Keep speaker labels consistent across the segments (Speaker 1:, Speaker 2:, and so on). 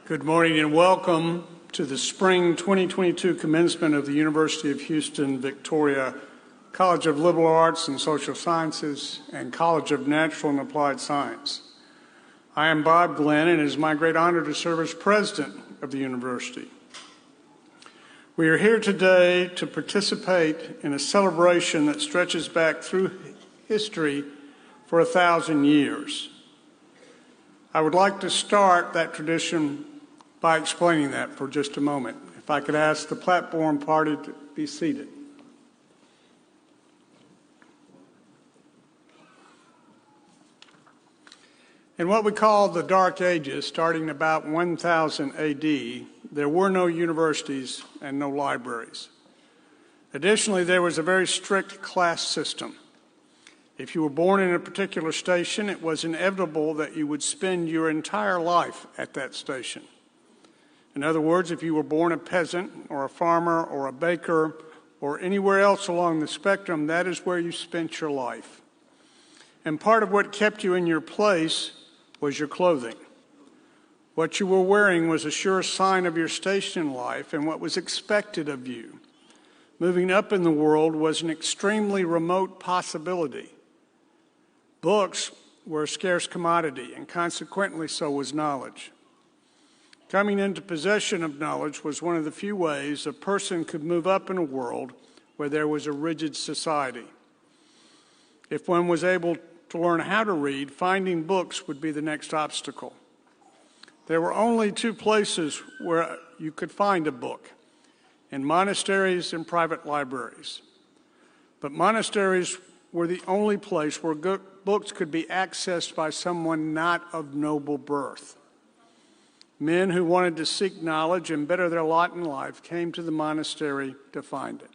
Speaker 1: Good morning and welcome to the Spring 2022 Commencement of the University of Houston, Victoria College of Liberal Arts and Social Sciences and College of Natural and Applied Science. I am Bob Glenn, and it is my great honor to serve as president of the university. We are here today to participate in a celebration that stretches back through history for 1,000 years. I would like to start that tradition by explaining that for just a moment. If I could ask the platform party to be seated. In what we call the Dark Ages, starting about 1000 AD, there were no universities and no libraries. Additionally, there was a very strict class system. If you were born in a particular station, it was inevitable that you would spend your entire life at that station. In other words, if you were born a peasant or a farmer or a baker or anywhere else along the spectrum, that is where you spent your life. And part of what kept you in your place was your clothing. What you were wearing was a sure sign of your station in life and what was expected of you. Moving up in the world was an extremely remote possibility. Books were a scarce commodity, and consequently so was knowledge. Coming into possession of knowledge was one of the few ways a person could move up in a world where there was a rigid society. If one was able to learn how to read, finding books would be the next obstacle. There were only two places where you could find a book: in monasteries and private libraries. But monasteries were the only place where books could be accessed by someone not of noble birth. Men who wanted to seek knowledge and better their lot in life came to the monastery to find it.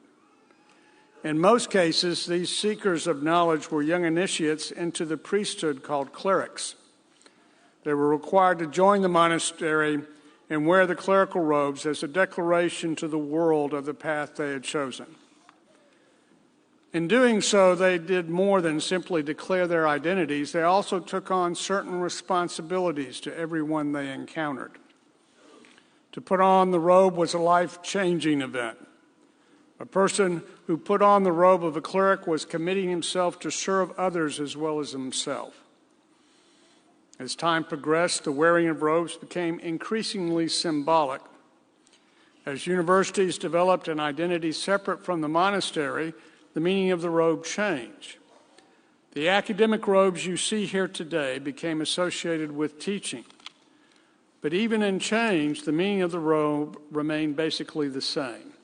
Speaker 1: In most cases, these seekers of knowledge were young initiates into the priesthood called clerics. They were required to join the monastery and wear the clerical robes as a declaration to the world of the path they had chosen. In doing so, they did more than simply declare their identities. They also took on certain responsibilities to everyone they encountered. To put on the robe was a life-changing event. A person who put on the robe of a cleric was committing himself to serve others as well as himself. As time progressed, the wearing of robes became increasingly symbolic. As universities developed an identity separate from the monastery, the meaning of the robe changed. The academic robes you see here today became associated with teaching. But even in change, the meaning of the robe remained basically the same.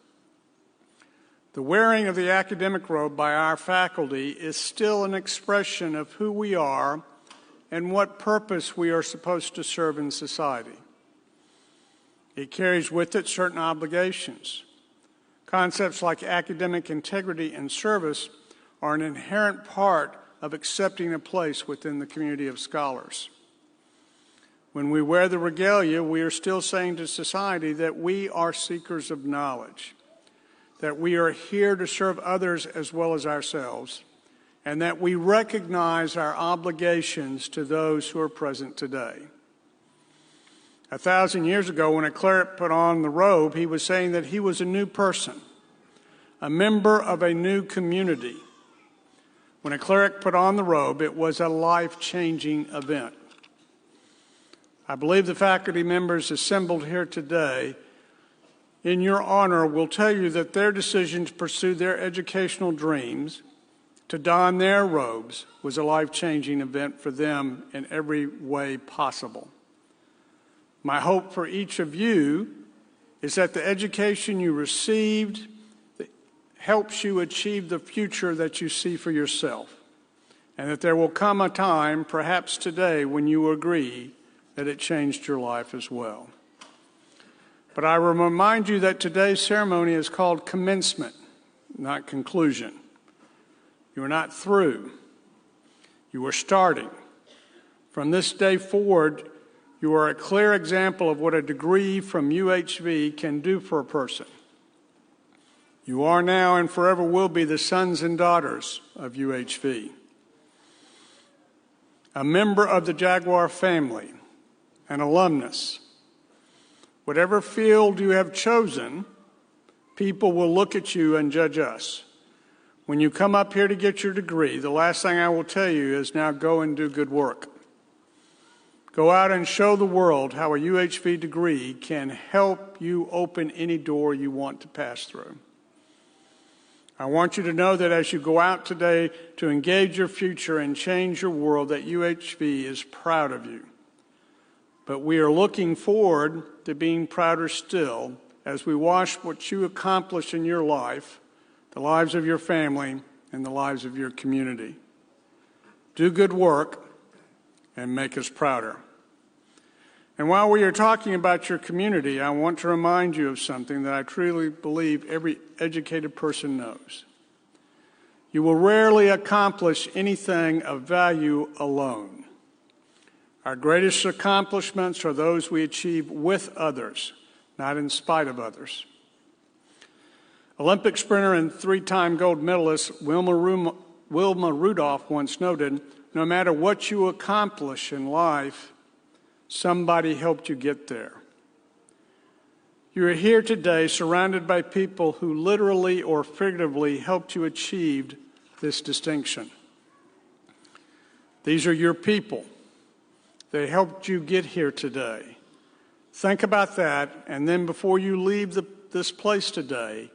Speaker 1: The wearing of the academic robe by our faculty is still an expression of who we are and what purpose we are supposed to serve in society. It carries with it certain obligations. Concepts like academic integrity and service are an inherent part of accepting a place within the community of scholars. When we wear the regalia, we are still saying to society that we are seekers of knowledge, that we are here to serve others as well as ourselves, and that we recognize our obligations to those who are present today. 1,000 years ago, when a cleric put on the robe, he was saying that he was a new person, a member of a new community. When a cleric put on the robe, it was a life-changing event. I believe the faculty members assembled here today, in your honor, will tell you that their decision to pursue their educational dreams, to don their robes, was a life-changing event for them in every way possible. My hope for each of you is that the education you received helps you achieve the future that you see for yourself, and that there will come a time, perhaps today, when you agree that it changed your life as well. But I will remind you that today's ceremony is called commencement, not conclusion. You are not through. You are starting. From this day forward, you are a clear example of what a degree from UHV can do for a person. You are now and forever will be the sons and daughters of UHV. A member of the Jaguar family, an alumnus, Whatever field you have chosen, people will look at you and judge us. When you come up here to get your degree, the last thing I will tell you is now go and do good work. Go out and show the world how a UHV degree can help you open any door you want to pass through. I want you to know that as you go out today to engage your future and change your world, that UHV is proud of you. But we are looking forward to being prouder still as we watch what you accomplish in your life, the lives of your family, and the lives of your community. Do good work and make us prouder. And while we are talking about your community, I want to remind you of something that I truly believe every educated person knows. You will rarely accomplish anything of value alone. Our greatest accomplishments are those we achieve with others, not in spite of others. Olympic sprinter and three-time gold medalist Wilma Rudolph once noted, "No matter what you accomplish in life, somebody helped you get there." You are here today surrounded by people who literally or figuratively helped you achieve this distinction. These are your people. They helped you get here today. Think about that, and then before you leave this place today,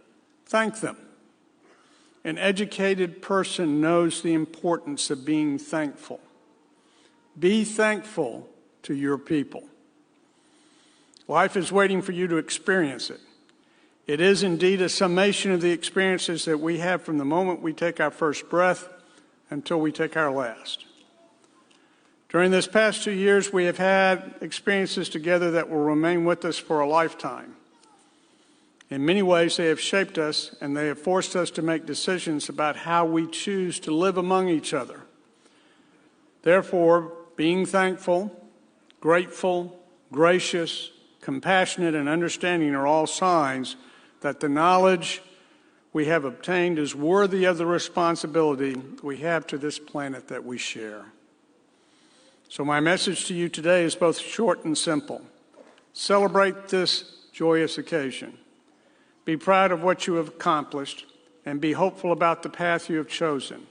Speaker 1: thank them. An educated person knows the importance of being thankful. Be thankful to your people. Life is waiting for you to experience it. It is indeed a summation of the experiences that we have from the moment we take our first breath until we take our last. During this past 2 years, we have had experiences together that will remain with us for a lifetime. In many ways, they have shaped us and they have forced us to make decisions about how we choose to live among each other. Therefore, being thankful, grateful, gracious, compassionate, and understanding are all signs that the knowledge we have obtained is worthy of the responsibility we have to this planet that we share. So my message to you today is both short and simple. Celebrate this joyous occasion. Be proud of what you have accomplished and be hopeful about the path you have chosen.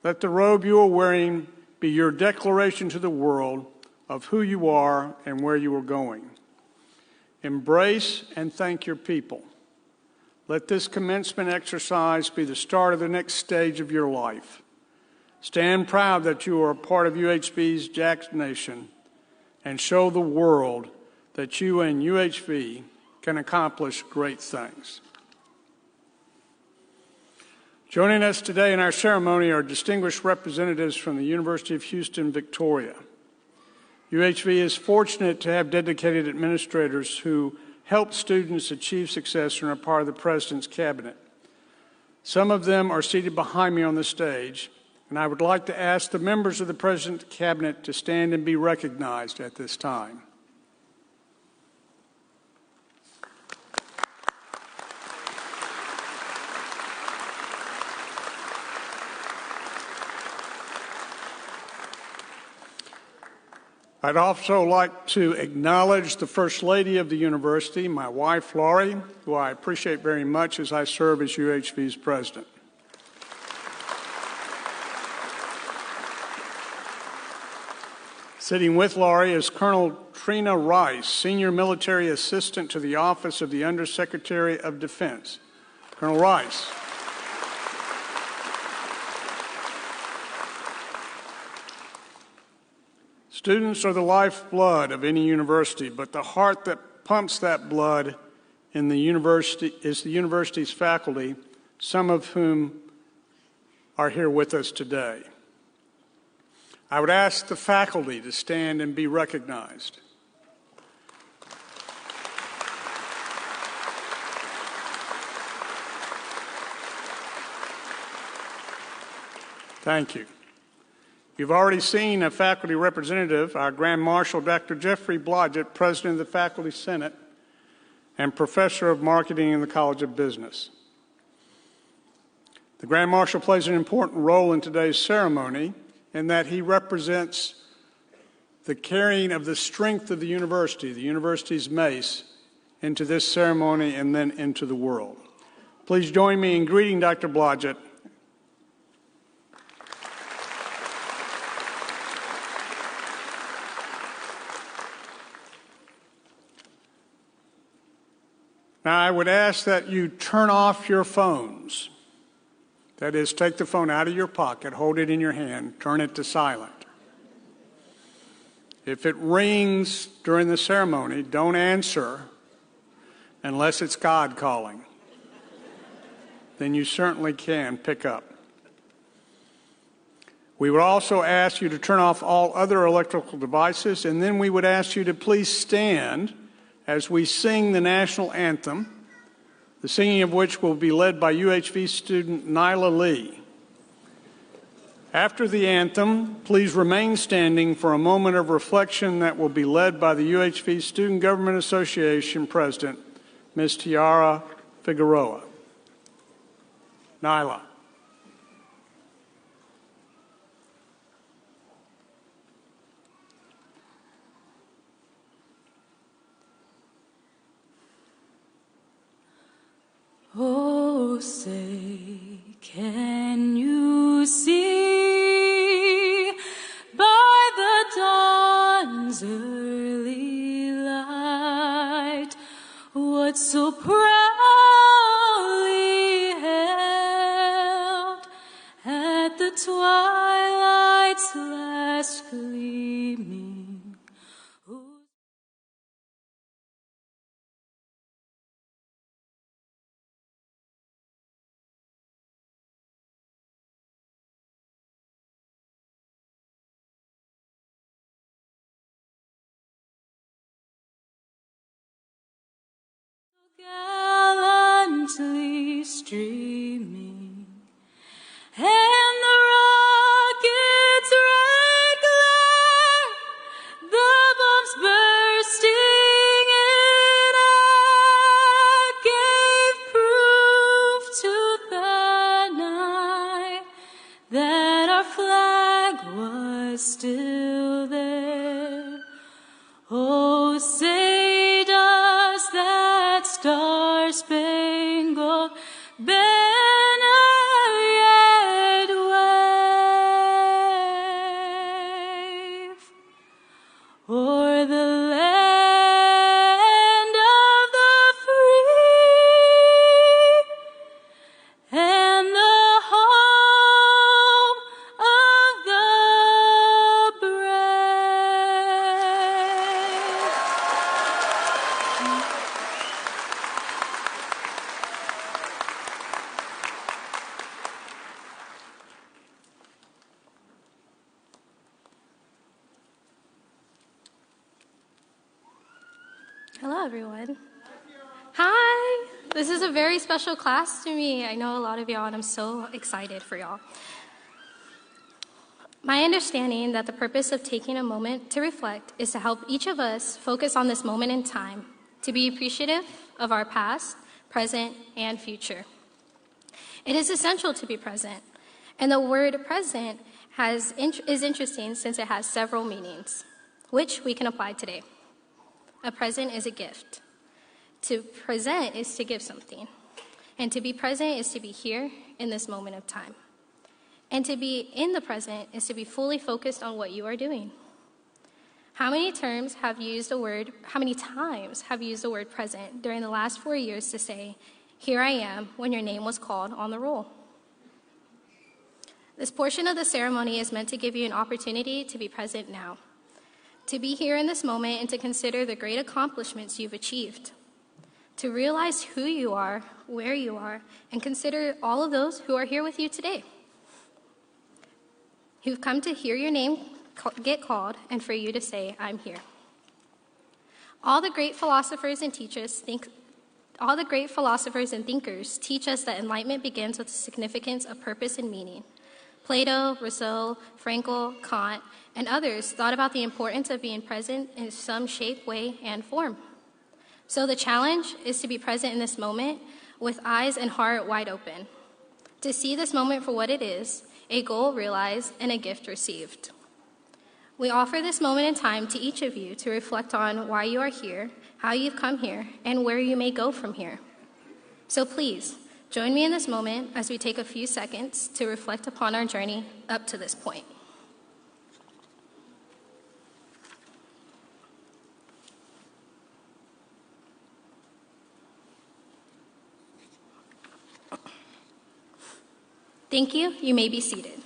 Speaker 1: Let the robe you are wearing be your declaration to the world of who you are and where you are going. Embrace and thank your people. Let this commencement exercise be the start of the next stage of your life. Stand proud that you are a part of UHV's Jack Nation and show the world that you and UHV can accomplish great things. Joining us today in our ceremony are distinguished representatives from the University of Houston, Victoria. UHV is fortunate to have dedicated administrators who help students achieve success and are part of the President's Cabinet. Some of them are seated behind me on the stage, and I would like to ask the members of the President's Cabinet to stand and be recognized at this time. I'd also like to acknowledge the First Lady of the University, my wife, Laurie, who I appreciate very much as I serve as UHV's president. Sitting with Laurie is Colonel Trina Rice, Senior Military Assistant to the Office of the Undersecretary of Defense. Colonel Rice. Students are the lifeblood of any university, but the heart that pumps that blood in the university is the university's faculty, some of whom are here with us today. I would ask the faculty to stand and be recognized. Thank you. You've already seen a faculty representative, our Grand Marshal, Dr. Jeffrey Blodgett, President of the Faculty Senate and Professor of Marketing in the College of Business. The Grand Marshal plays an important role in today's ceremony in that he represents the carrying of the strength of the university's mace, into this ceremony and then into the world. Please join me in greeting Dr. Blodgett. Now, I would ask that you turn off your phones. That is, take the phone out of your pocket, hold it in your hand, turn it to silent. If it rings during the ceremony, don't answer unless it's God calling. Then you certainly can pick up. We would also ask you to turn off all other electrical devices, and then we would ask you to please stand as we sing the national anthem, the singing of which will be led by UHV student Nyla Lee. After the anthem, please remain standing for a moment of reflection that will be led by the UHV Student Government Association President, Ms. Tiara Figueroa. Nyla.
Speaker 2: Oh, say, can you see by the dawn's early light what so proudly held at the twilight's last gleaming? Gallantly streaming, and the rocket's red glare, the bombs bursting in air, gave proof to the night that our flag was still there. Oh, say does that star-spangled banner yet wave o'er the land of the free and the home of the brave? Hello, everyone. Hi. This is a very special class to me. I know a lot of y'all, and I'm so excited for y'all. My understanding that the purpose of taking a moment to reflect is to help each of us focus on this moment in time, to be appreciative of our past, present, and future. It is essential to be present, and the word present is interesting since it has several meanings, which we can apply today. A present is a gift. To present is to give something. And to be present is to be here in this moment of time. And to be in the present is to be fully focused on what you are doing. How many times have you used the word present during the last 4 years to say, "Here I am," when your name was called on the roll? This portion of the ceremony is meant to give you an opportunity to be present now, to be here in this moment and to consider the great accomplishments you've achieved, to realize who you are, where you are, and consider all of those who are here with you today, who've come to hear your name get called and for you to say, "I'm here." All the great philosophers and thinkers teach us that enlightenment begins with the significance of purpose and meaning. Plato, Rousseau, Frankl, Kant, and others thought about the importance of being present in some shape, way, and form. So the challenge is to be present in this moment with eyes and heart wide open, to see this moment for what it is, a goal realized and a gift received. We offer this moment in time to each of you to reflect on why you are here, how you've come here, and where you may go from here. So please, join me in this moment as we take a few seconds to reflect upon our journey up to this point. Thank you. You may be seated.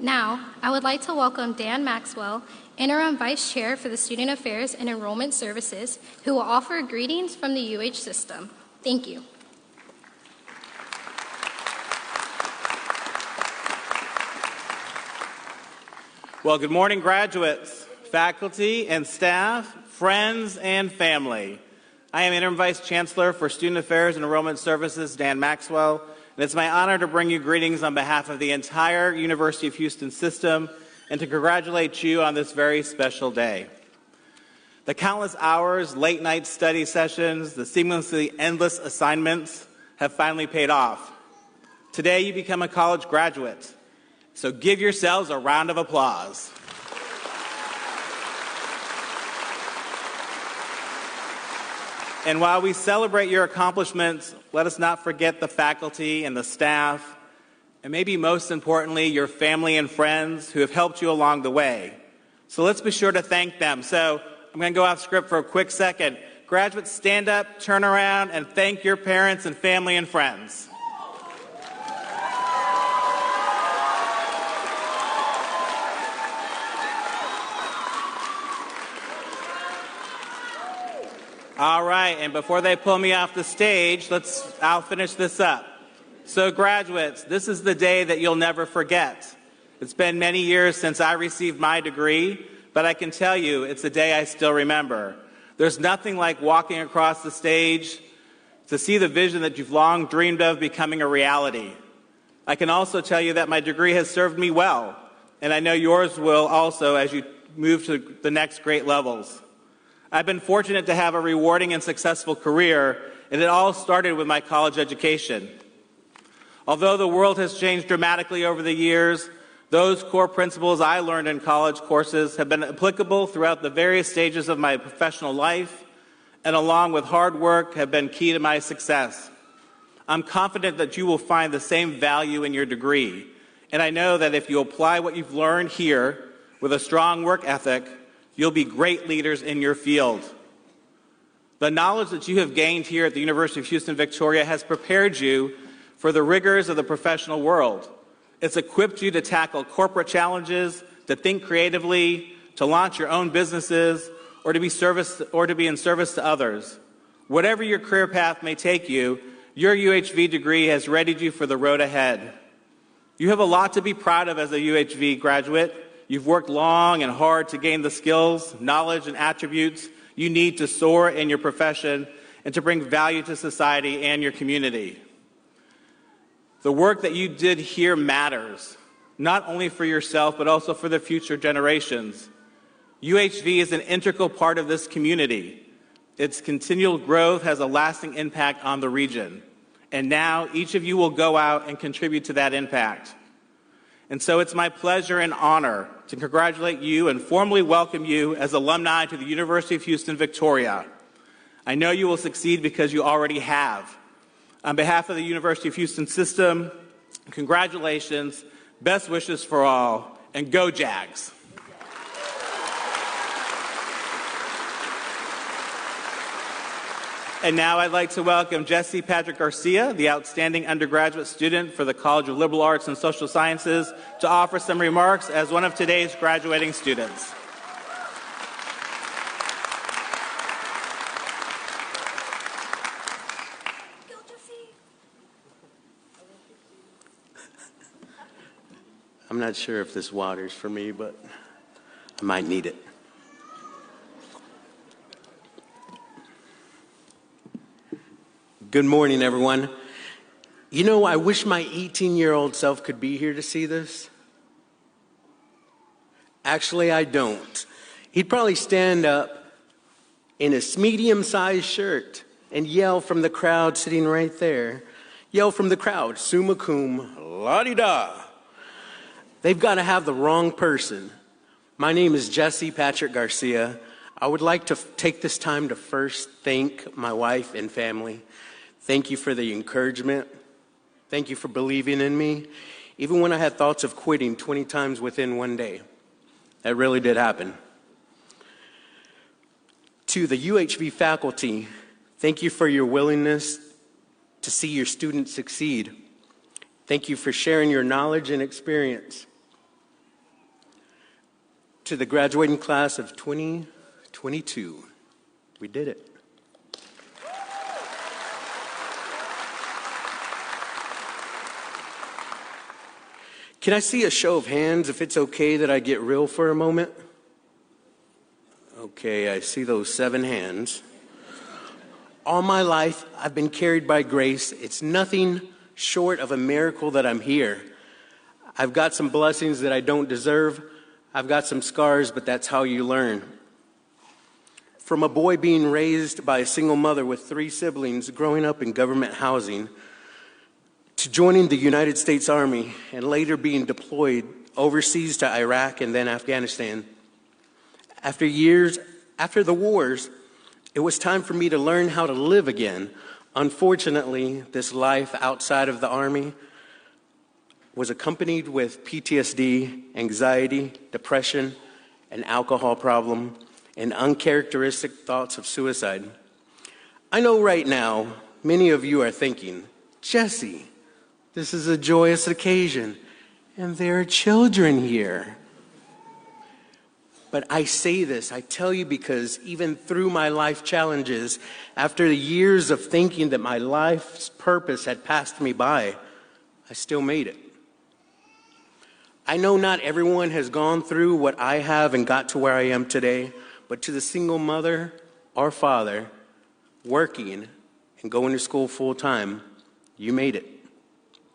Speaker 2: Now, I would like to welcome Dan Maxwell, Interim Vice Chair for the Student Affairs and Enrollment Services, who will offer greetings from the UH system. Thank you.
Speaker 3: Well, good morning, graduates, faculty and staff, friends and family. I am Interim Vice Chancellor for Student Affairs and Enrollment Services, Dan Maxwell, and it's my honor to bring you greetings on behalf of the entire University of Houston system and to congratulate you on this very special day. The countless hours, late-night study sessions, the seamlessly endless assignments have finally paid off. Today, you become a college graduate, so give yourselves a round of applause. And while we celebrate your accomplishments, let us not forget the faculty and the staff, and maybe most importantly, your family and friends who have helped you along the way. So let's be sure to thank them. So I'm going to go off script for a quick second. Graduates, stand up, turn around, and thank your parents and family and friends. All right, and before they pull me off the stage, I'll finish this up. So graduates, this is the day that you'll never forget. It's been many years since I received my degree, but I can tell you it's a day I still remember. There's nothing like walking across the stage to see the vision that you've long dreamed of becoming a reality. I can also tell you that my degree has served me well, and I know yours will also as you move to the next great levels. I've been fortunate to have a rewarding and successful career, and it all started with my college education. Although the world has changed dramatically over the years, those core principles I learned in college courses have been applicable throughout the various stages of my professional life, and along with hard work, have been key to my success. I'm confident that you will find the same value in your degree, and I know that if you apply what you've learned here with a strong work ethic, you'll be great leaders in your field. The knowledge that you have gained here at the University of Houston-Victoria has prepared you for the rigors of the professional world. It's equipped you to tackle corporate challenges, to think creatively, to launch your own businesses, or to be in service to others. Whatever your career path may take you, your UHV degree has readied you for the road ahead. You have a lot to be proud of as a UHV graduate. You've worked long and hard to gain the skills, knowledge, and attributes you need to soar in your profession and to bring value to society and your community. The work that you did here matters, not only for yourself, but also for the future generations. UHV is an integral part of this community. Its continual growth has a lasting impact on the region. And now each of you will go out and contribute to that impact. And so it's my pleasure and honor to congratulate you and formally welcome you as alumni to the University of Houston-Victoria. I know you will succeed because you already have. On behalf of the University of Houston system, congratulations, best wishes for all, and go Jags. And now I'd like to welcome Jesse Patrick Garcia, the outstanding undergraduate student for the College of Liberal Arts and Social Sciences, to offer some remarks as one of today's graduating students.
Speaker 4: I'm not sure if this water's for me, but I might need it. Good morning, everyone. You know, I wish my 18-year-old self could be here to see this. Actually, I don't. He'd probably stand up in a medium-sized shirt and yell from the crowd sitting right there. Yell from the crowd, summa cum la-di-da. They've got to have the wrong person. My name is Jesse Patrick Garcia. I would like to take this time to first thank my wife and family. Thank you for the encouragement. Thank you for believing in me, even when I had thoughts of quitting 20 times within one day. That really did happen. To the UHV faculty, thank you for your willingness to see your students succeed. Thank you for sharing your knowledge and experience. To the graduating class of 2022, we did it. Can I see a show of hands if it's okay that I get real for a moment? Okay, I see those 7 hands. All my life, I've been carried by grace. It's nothing short of a miracle that I'm here. I've got some blessings that I don't deserve. I've got some scars, but that's how you learn. From a boy being raised by a single mother with 3 siblings, growing up in government housing, to joining the United States Army and later being deployed overseas to Iraq and then Afghanistan. After the wars, it was time for me to learn how to live again. Unfortunately, this life outside of the Army was accompanied with PTSD, anxiety, depression, an alcohol problem, and uncharacteristic thoughts of suicide. I know right now, many of you are thinking, Jesse, this is a joyous occasion, and there are children here. But I say this, I tell you because even through my life challenges, after the years of thinking that my life's purpose had passed me by, I still made it. I know not everyone has gone through what I have and got to where I am today, but to the single mother or father working and going to school full time, you made it.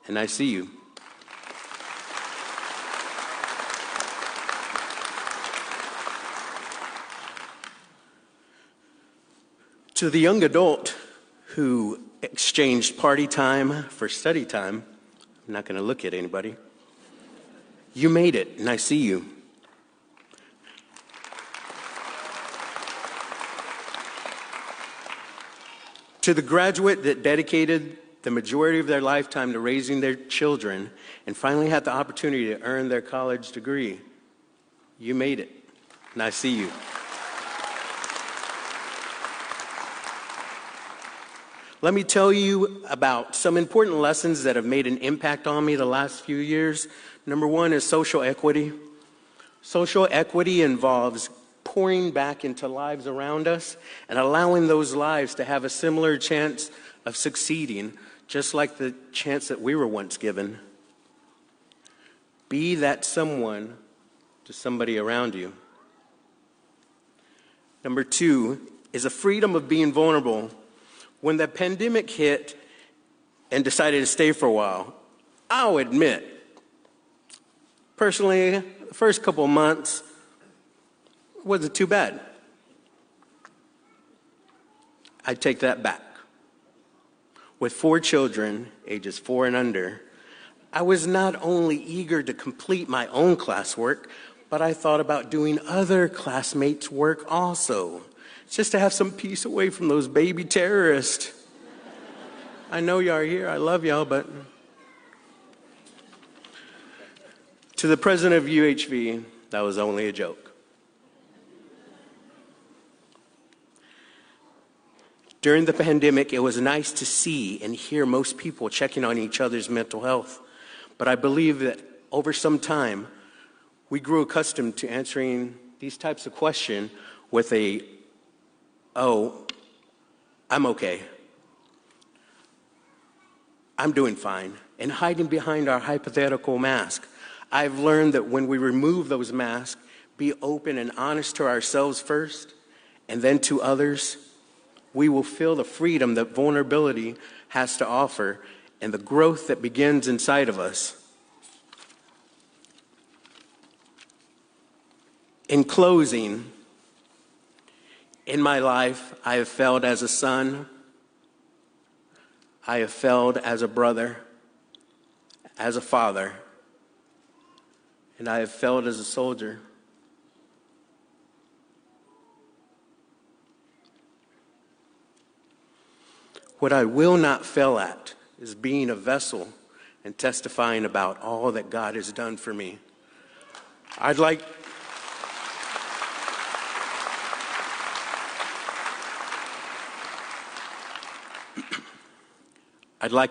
Speaker 4: And I see you. To the young adult who exchanged party time for study time, I'm not going to look at anybody. You made it, and I see you. To the graduate that dedicated the majority of their lifetime to raising their children and finally had the opportunity to earn their college degree, you made it, and I see you. Let me tell you about some important lessons that have made an impact on me the last few years. Number 1 is social equity. Social equity involves pouring back into lives around us and allowing those lives to have a similar chance of succeeding, just like the chance that we were once given. Be that someone to somebody around you. Number 2 is a freedom of being vulnerable. When the pandemic hit and decided to stay for a while, I'll admit, personally, the first couple of months wasn't too bad. I take that back. With 4 children, ages 4 and under, I was not only eager to complete my own classwork, but I thought about doing other classmates' work also, just to have some peace away from those baby terrorists. I know y'all are here. I love y'all, but to the president of UHV, that was only a joke. During the pandemic, it was nice to see and hear most people checking on each other's mental health. But I believe that over some time, we grew accustomed to answering these types of questions with a, "Oh, I'm okay. I'm doing fine," and hiding behind our hypothetical mask. I've learned that when we remove those masks, be open and honest to ourselves first, and then to others, we will feel the freedom that vulnerability has to offer and the growth that begins inside of us. In closing, in my life, I have failed as a son. I have failed as a brother, as a father. and I have failed as a soldier. What I will not fail at is being a vessel and testifying about all that God has done for me. I'd like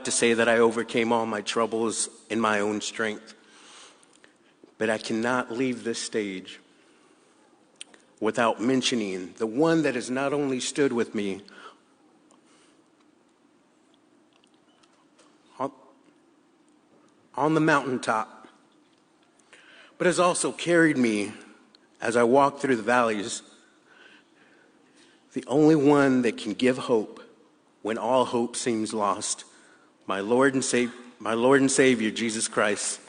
Speaker 4: to say that I overcame all my troubles in my own strength, but I cannot leave this stage without mentioning the one that has not only stood with me on the mountaintop, but has also carried me as I walk through the valleys, the only one that can give hope when all hope seems lost, my Lord and Savior, Jesus Christ.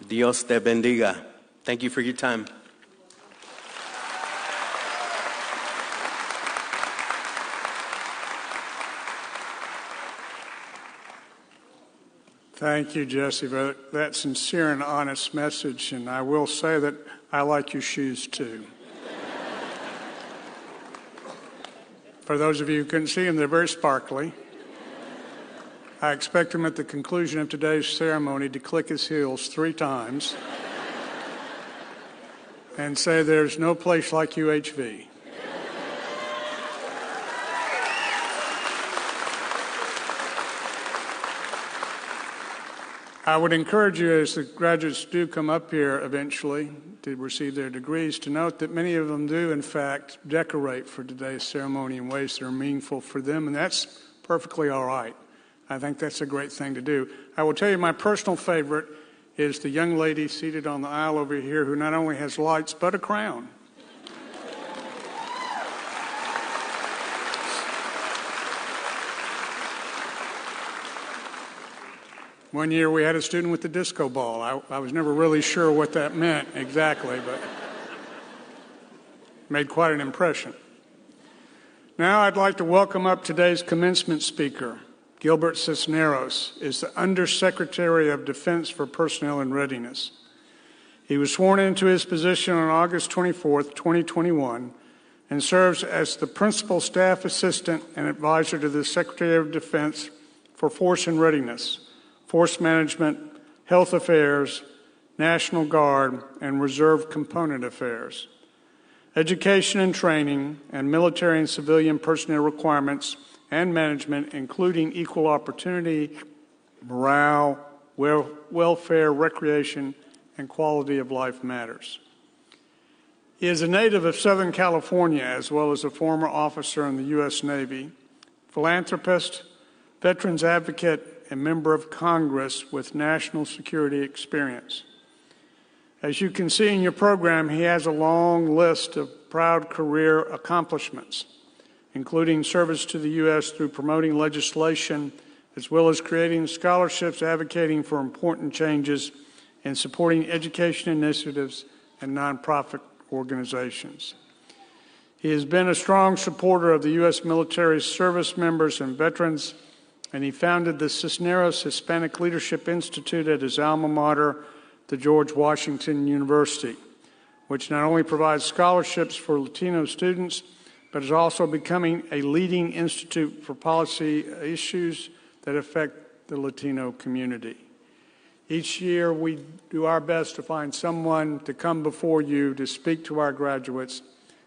Speaker 4: Dios te bendiga. Thank you for your time.
Speaker 1: Thank you, Jesse, for that sincere and honest message. And I will say that I like your shoes, too. For those of you who couldn't see them, they're very sparkly. I expect him at the conclusion of today's ceremony to click his heels 3 times and say, "There's no place like UHV." I would encourage you, as the graduates do come up here eventually to receive their degrees, to note that many of them do, in fact, decorate for today's ceremony in ways that are meaningful for them, and that's perfectly all right. I think that's a great thing to do. I will tell you my personal favorite is the young lady seated on the aisle over here who not only has lights but a crown. One year we had a student with the disco ball. I was never really sure what that meant exactly, but made quite an impression. Now I'd like to welcome up today's commencement speaker. Gilbert Cisneros is the Undersecretary of Defense for Personnel and Readiness. He was sworn into his position on August 24th, 2021, and serves as the Principal Staff Assistant and Advisor to the Secretary of Defense for Force and Readiness, Force Management, Health Affairs, National Guard, and Reserve Component Affairs. Education and training and military and civilian personnel requirements and management, including equal opportunity, morale, welfare, recreation, and quality of life matters. He is a native of Southern California, as well as a former officer in the U.S. Navy, philanthropist, veterans advocate, and member of Congress with national security experience. As you can see in your program, he has a long list of proud career accomplishments, including service to the U.S. through promoting legislation, as well as creating scholarships advocating for important changes and supporting education initiatives and nonprofit organizations. He has been a strong supporter of the U.S. military service members and veterans, and he founded the Cisneros Hispanic Leadership Institute at his alma mater, the George Washington University, which not only provides scholarships for Latino students, but is also becoming a leading institute for policy issues that affect the Latino community. Each year, we do our best to find someone to come before you to speak to our graduates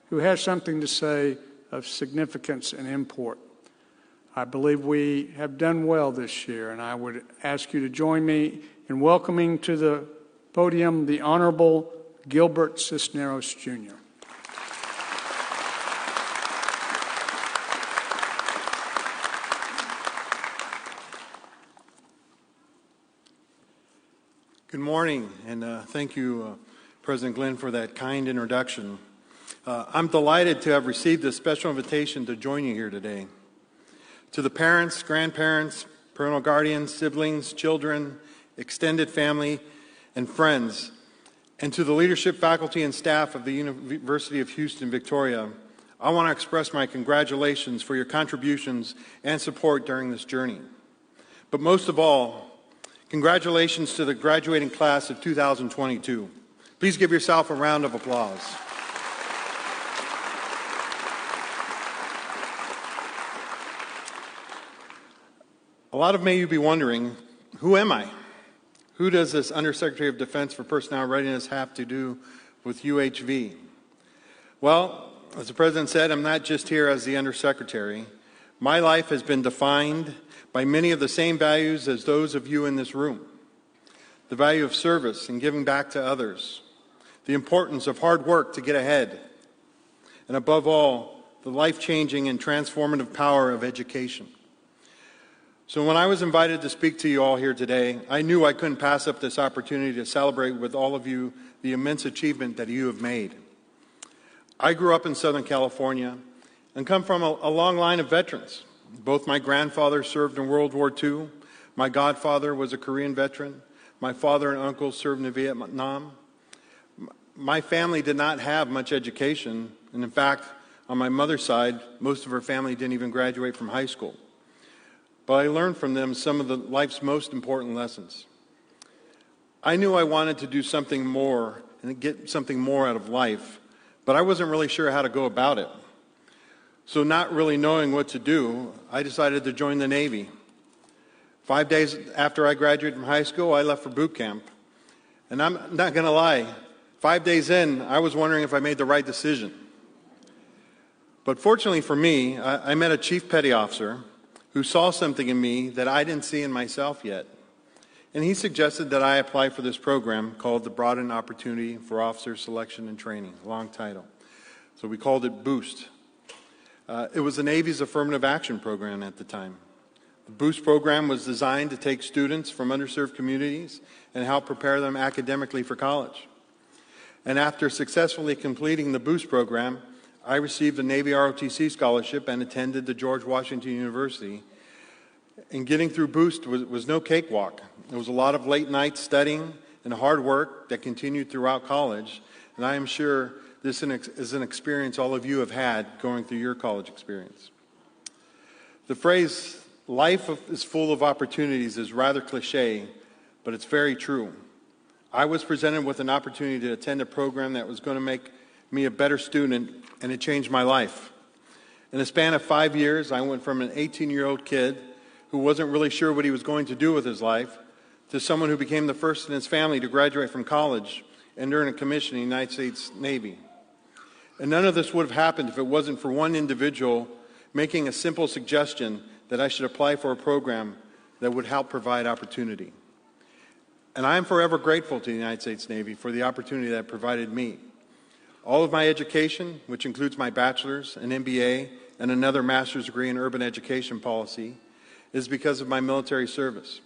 Speaker 1: who has something to say of significance and import. I believe we have done well this year, and I would ask you to join me in welcoming to the podium the Honorable Gilbert Cisneros, Jr.
Speaker 5: Good morning, and thank you, President Glenn, for that kind introduction. I'm delighted to have received this special invitation to join you here today. To the parents, grandparents, parental guardians, siblings, children, extended family, and friends, and to the leadership, faculty, and staff of the University of Houston, Victoria, I want to express my congratulations for your contributions and support during this journey. But most of all, congratulations to the graduating class of 2022. Please give yourself a round of applause. A lot of you may be wondering, who am I? Who does this Undersecretary of Defense for Personnel Readiness have to do with UHV? Well, as the President said, I'm not just here as the Undersecretary. My life has been defined by many of the same values as those of you in this room. The value of service and giving back to others. The importance of hard work to get ahead. And above all, the life-changing and transformative power of education. So when I was invited to speak to you all here today, I knew I couldn't pass up this opportunity to celebrate with all of you the immense achievement that you have made. I grew up in Southern California and come from a long line of veterans. Both my grandfather served in World War II. My godfather was a Korean veteran. My father and uncle served in Vietnam. My family did not have much education, and in fact, on my mother's side, most of her family didn't even graduate from high school. But I learned from them some of life's most important lessons. I knew I wanted to do something more and get something more out of life, but I wasn't really sure how to go about it. So not really knowing what to do, I decided to join the Navy. 5 days after I graduated from high school, I left for boot camp. And I'm not going to lie, 5 days in, I was wondering if I made the right decision. But fortunately for me, I met a chief petty officer who saw something in me that I didn't see in myself yet. And he suggested that I apply for this program called the Broadened Opportunity for Officer Selection and Training, long title. So we called it BOOST. It was the Navy's affirmative action program at the time. The BOOST program was designed to take students from underserved communities and help prepare them academically for college. And after successfully completing the BOOST program, I received a Navy ROTC scholarship and attended the George Washington University. And getting through BOOST was no cakewalk. It was a lot of late nights studying and hard work that continued throughout college. And I am sure this is an experience all of you have had going through your college experience. The phrase, life is full of opportunities, is rather cliche, but it's very true. I was presented with an opportunity to attend a program that was going to make me a better student, and it changed my life. In a span of 5 years, I went from an 18-year-old kid who wasn't really sure what he was going to do with his life to someone who became the first in his family to graduate from college and earn a commission in the United States Navy. And none of this would have happened if it wasn't for one individual making a simple suggestion that I should apply for a program that would help provide opportunity. And I am forever grateful to the United States Navy for the opportunity that it provided me. All of my education, which includes my bachelor's, an MBA, and another master's degree in urban education policy, is because of my military service.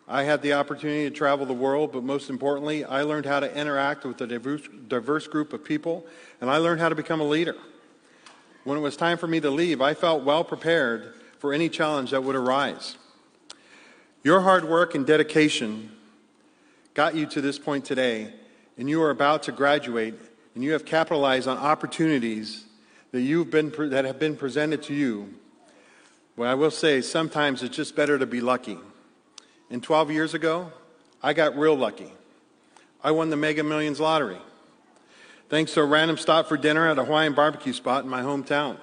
Speaker 5: I had the opportunity to travel the world, but most importantly, I learned how to interact with a diverse group of people, and I learned how to become a leader. When it was time for me to leave, I felt well prepared for any challenge that would arise. Your hard work and dedication got you to this point today, and you are about to graduate, and you have capitalized on opportunities that have been presented to you. Well, I will say, sometimes it's just better to be lucky. And 12 years ago, I got real lucky. I won the Mega Millions lottery, thanks to a random stop for dinner at a Hawaiian barbecue spot in my hometown.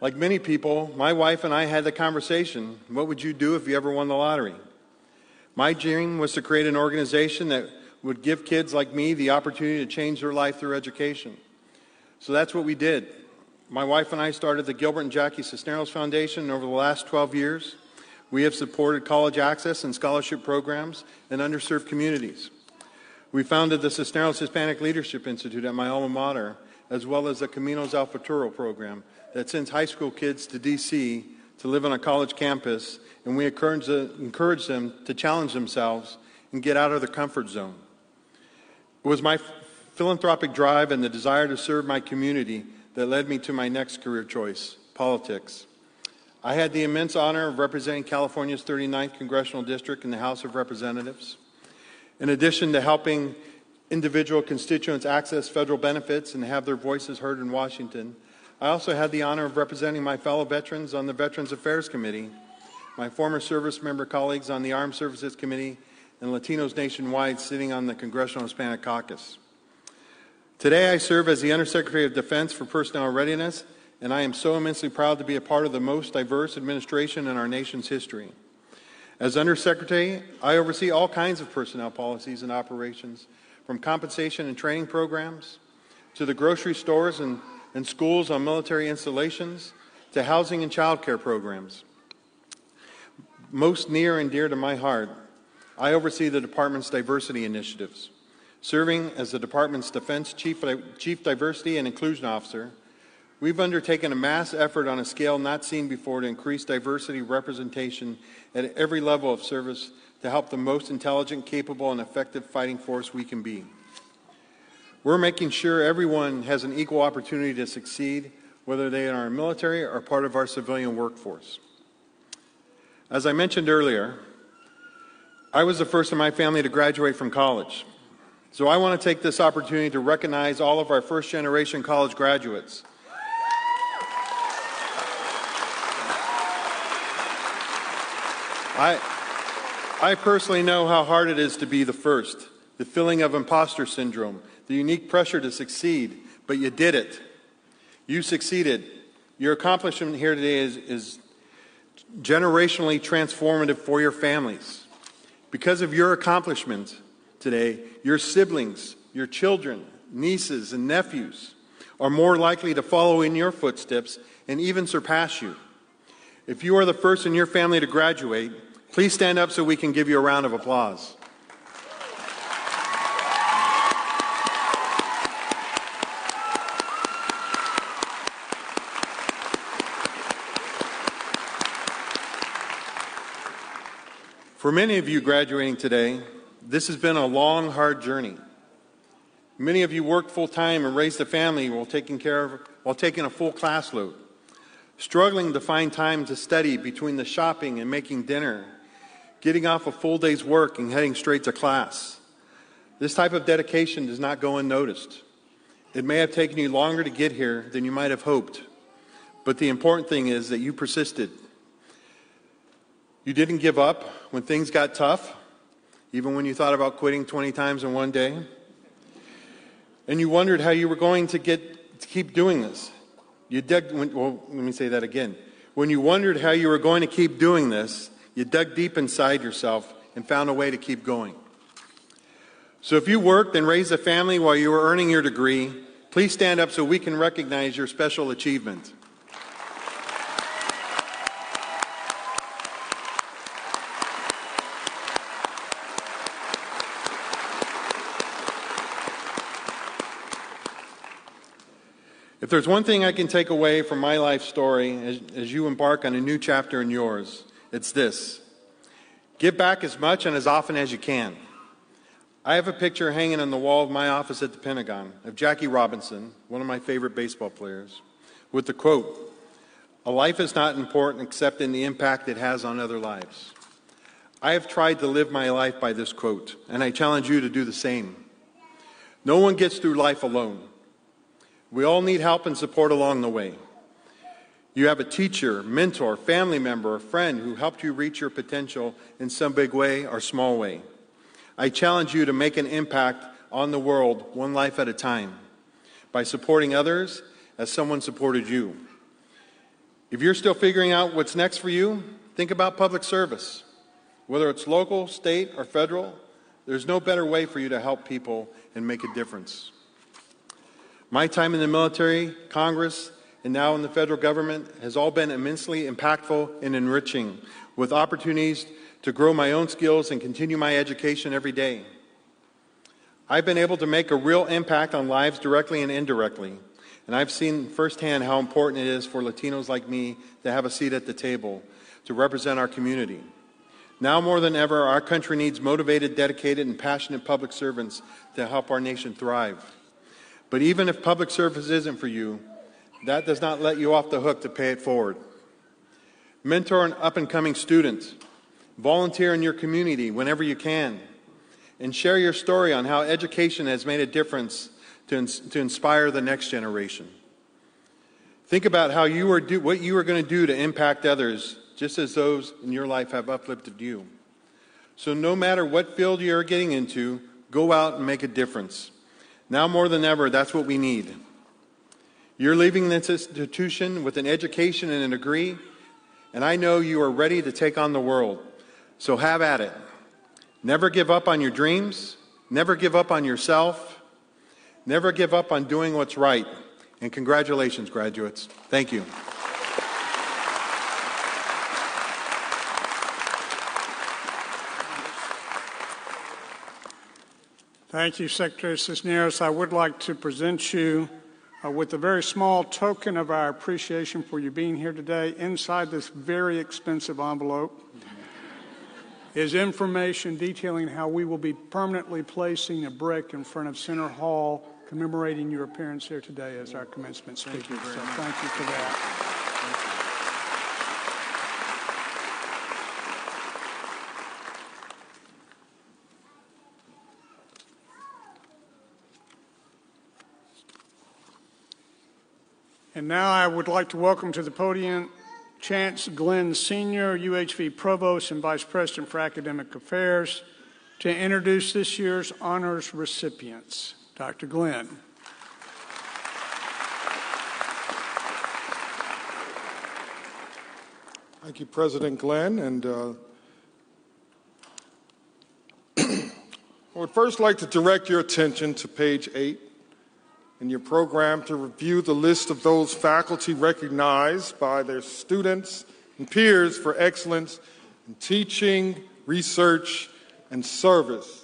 Speaker 5: Like many people, my wife and I had the conversation, what would you do if you ever won the lottery? My dream was to create an organization that would give kids like me the opportunity to change their life through education. So that's what we did. My wife and I started the Gilbert and Jackie Cisneros Foundation, and over the last 12 years, we have supported college access and scholarship programs in underserved communities. We founded the Cisneros Hispanic Leadership Institute at my alma mater, as well as the Caminos al Futuro program that sends high school kids to D.C. to live on a college campus, and we encourage them to challenge themselves and get out of their comfort zone. It was my philanthropic drive and the desire to serve my community that led me to my next career choice, politics. I had the immense honor of representing California's 39th Congressional District in the House of Representatives. In addition to helping individual constituents access federal benefits and have their voices heard in Washington, I also had the honor of representing my fellow veterans on the Veterans Affairs Committee, my former service member colleagues on the Armed Services Committee, and Latinos nationwide sitting on the Congressional Hispanic Caucus. Today I serve as the Undersecretary of Defense for Personnel Readiness, and I am so immensely proud to be a part of the most diverse administration in our nation's history. As Undersecretary, I oversee all kinds of personnel policies and operations, from compensation and training programs, to the grocery stores and schools on military installations, to housing and child care programs. Most near and dear to my heart, I oversee the Department's diversity initiatives. Serving as the Department's Defense Chief Diversity and Inclusion Officer, we've undertaken a mass effort on a scale not seen before to increase diversity representation at every level of service to help the most intelligent, capable, and effective fighting force we can be. We're making sure everyone has an equal opportunity to succeed, whether they are in our military or part of our civilian workforce. As I mentioned earlier, I was the first in my family to graduate from college. So I want to take this opportunity to recognize all of our first-generation college graduates. I personally know how hard it is to be the first, the feeling of imposter syndrome, the unique pressure to succeed, but you did it. You succeeded. Your accomplishment here today is generationally transformative for your families. Because of your accomplishment today, your siblings, your children, nieces, and nephews are more likely to follow in your footsteps and even surpass you. If you are the first in your family to graduate, please stand up so we can give you a round of applause. For many of you graduating today, this has been a long, hard journey. Many of you worked full-time and raised a family while taking a full class load, struggling to find time to study between the shopping and making dinner, getting off a full day's work and heading straight to class. This type of dedication does not go unnoticed. It may have taken you longer to get here than you might have hoped, but the important thing is that you persisted. You didn't give up when things got tough, even when you thought about quitting 20 times in one day. And you wondered how you were going to keep doing this. Let me say that again. When you wondered how you were going to keep doing this, you dug deep inside yourself and found a way to keep going. So if you worked and raised a family while you were earning your degree, please stand up so we can recognize your special achievement. If there's one thing I can take away from my life story as you embark on a new chapter in yours, it's this: give back as much and as often as you can. I have a picture hanging on the wall of my office at the Pentagon of Jackie Robinson, one of my favorite baseball players, with the quote, "A life is not important except in the impact it has on other lives." I have tried to live my life by this quote, and I challenge you to do the same. No one gets through life alone. We all need help and support along the way. You have a teacher, mentor, family member, or friend who helped you reach your potential in some big way or small way. I challenge you to make an impact on the world one life at a time by supporting others as someone supported you. If you're still figuring out what's next for you, think about public service. Whether it's local, state, or federal, there's no better way for you to help people and make a difference. My time in the military, Congress, and now in the federal government has all been immensely impactful and enriching, with opportunities to grow my own skills and continue my education every day. I've been able to make a real impact on lives directly and indirectly, and I've seen firsthand how important it is for Latinos like me to have a seat at the table, to represent our community. Now more than ever, our country needs motivated, dedicated, and passionate public servants to help our nation thrive. But even if public service isn't for you, that does not let you off the hook to pay it forward. Mentor an up-and-coming student. Volunteer in your community whenever you can. and share your story on how education has made a difference to inspire the next generation. Think about how what you are going to do to impact others, just as those in your life have uplifted you. So no matter what field you're getting into, go out and make a difference. Now more than ever, that's what we need. You're leaving this institution with an education and a degree, and I know you are ready to take on the world. So have at it. Never give up on your dreams. Never give up on yourself. Never give up on doing what's right. And congratulations, graduates. Thank you.
Speaker 1: Thank you, Secretary Cisneros. I would like to present you with a very small token of our appreciation for you being here today. Inside this very expensive envelope is information detailing how we will be permanently placing a brick in front of Center Hall commemorating your appearance here today as our commencement speaker. Thank you for that. And now I would like to welcome to the podium Chance Glenn Sr., UHV Provost and Vice President for Academic Affairs, to introduce this year's honors recipients. Dr. Glenn.
Speaker 6: Thank you, President Glenn. And I would first like to direct your attention to page 8 in your program to review the list of those faculty recognized by their students and peers for excellence in teaching, research, and service.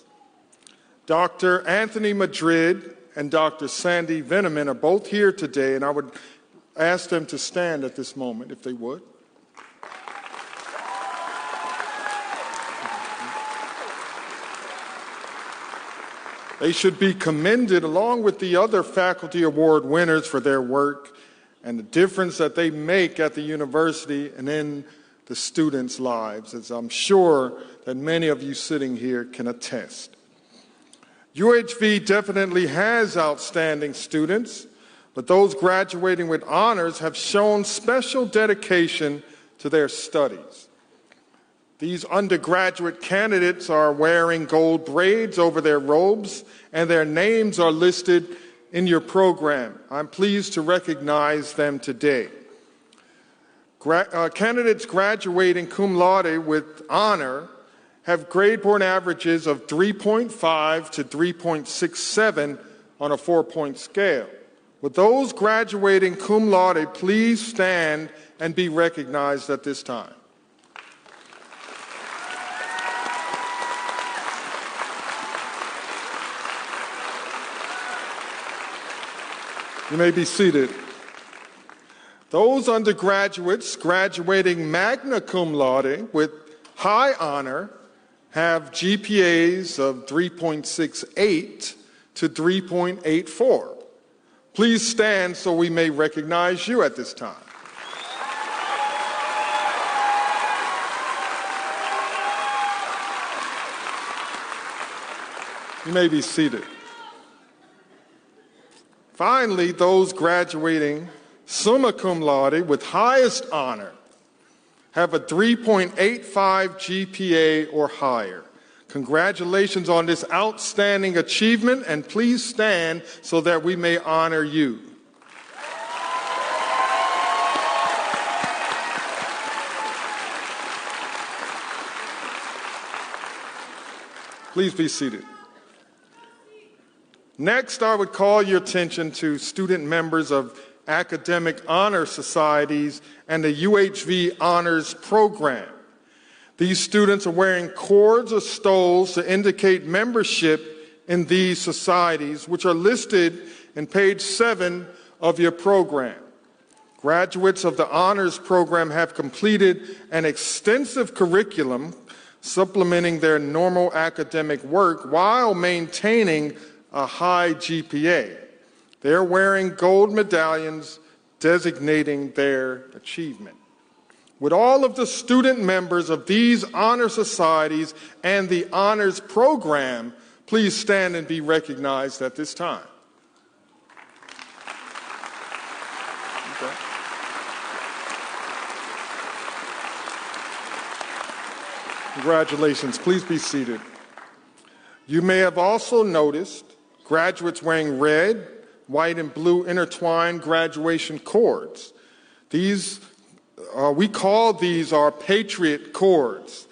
Speaker 6: Dr. Anthony Madrid and Dr. Sandy Veneman are both here today, and I would ask them to stand at this moment, if they would. They should be commended along with the other faculty award winners for their work and the difference that they make at the university and in the students' lives, as I'm sure that many of you sitting here can attest. UHV definitely has outstanding students, but those graduating with honors have shown special dedication to their studies. These undergraduate candidates are wearing gold braids over their robes, and their names are listed in your program. I'm pleased to recognize them today. Candidates graduating cum laude with honor have grade point averages of 3.5 to 3.67 on a 4-point scale. Would those graduating cum laude please stand and be recognized at this time? You may be seated. Those undergraduates graduating magna cum laude with high honor have GPAs of 3.68 to 3.84. Please stand so we may recognize you at this time. You may be seated. Finally, those graduating summa cum laude with highest honor have a 3.85 GPA or higher. Congratulations on this outstanding achievement, and please stand so that we may honor you. Please be seated. Next, I would call your attention to student members of academic honor societies and the UHV Honors Program. These students are wearing cords or stoles to indicate membership in these societies, which are listed in page 7 of your program. Graduates of the Honors Program have completed an extensive curriculum supplementing their normal academic work while maintaining a high GPA. They're wearing gold medallions designating their achievement. Would all of the student members of these honor societies and the honors program Please stand and be recognized at this time. Okay. Congratulations. Please be seated. You may have also noticed graduates wearing red, white, and blue intertwined graduation cords. These, we call these our Patriot cords.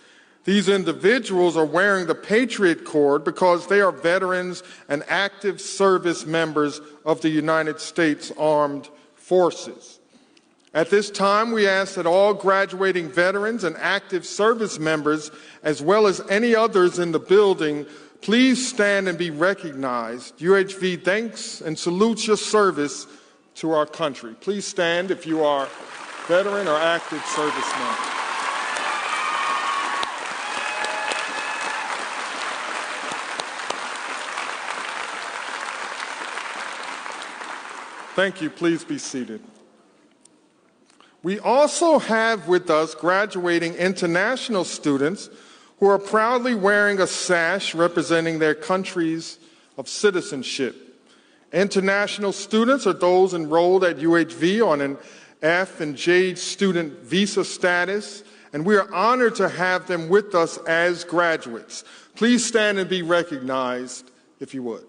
Speaker 6: These individuals are wearing the Patriot cord because they are veterans and active service members of the United States Armed Forces. At this time, we ask that all graduating veterans and active service members, as well as any others in the building, please stand and be recognized. UHV thanks and salutes your service to our country. Please stand if you are veteran or active service member. Thank you. Please be seated. We also have with us graduating international students who are proudly wearing a sash representing their countries of citizenship. International students are those enrolled at UHV on an F and J student visa status, and we are honored to have them with us as graduates. Please stand and be recognized if you would.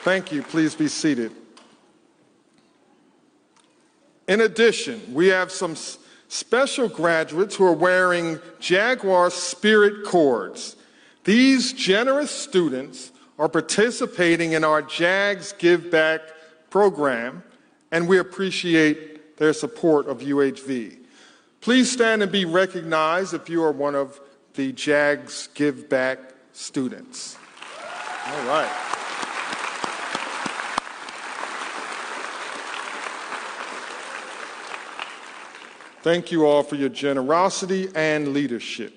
Speaker 6: Thank you. Please be seated. In addition, we have some special graduates who are wearing Jaguar Spirit cords. These generous students are participating in our JAGS Give Back program, and we appreciate their support of UHV. Please stand and be recognized if you are one of the JAGS Give Back students. All right. Thank you all for your generosity and leadership.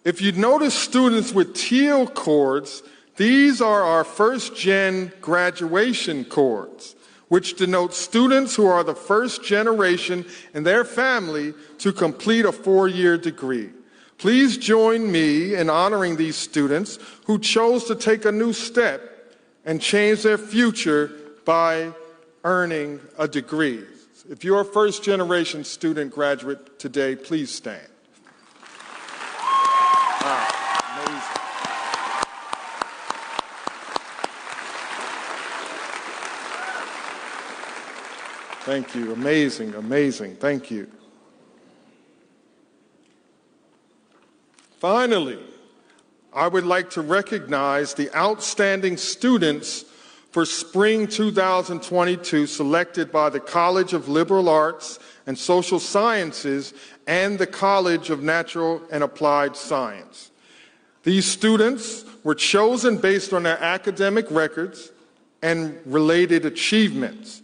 Speaker 6: If you notice students with teal cords, these are our first-gen graduation cords, which denote students who are the first generation in their family to complete a 4-year degree. Please join me in honoring these students who chose to take a new step and change their future by earning a degree. If you're a first-generation student graduate today, please stand. Wow, amazing. Thank you. Amazing, amazing. Thank you. Finally, I would like to recognize the outstanding students for Spring 2022 selected by the College of Liberal Arts and Social Sciences and the College of Natural and Applied Science. These students were chosen based on their academic records and related achievements.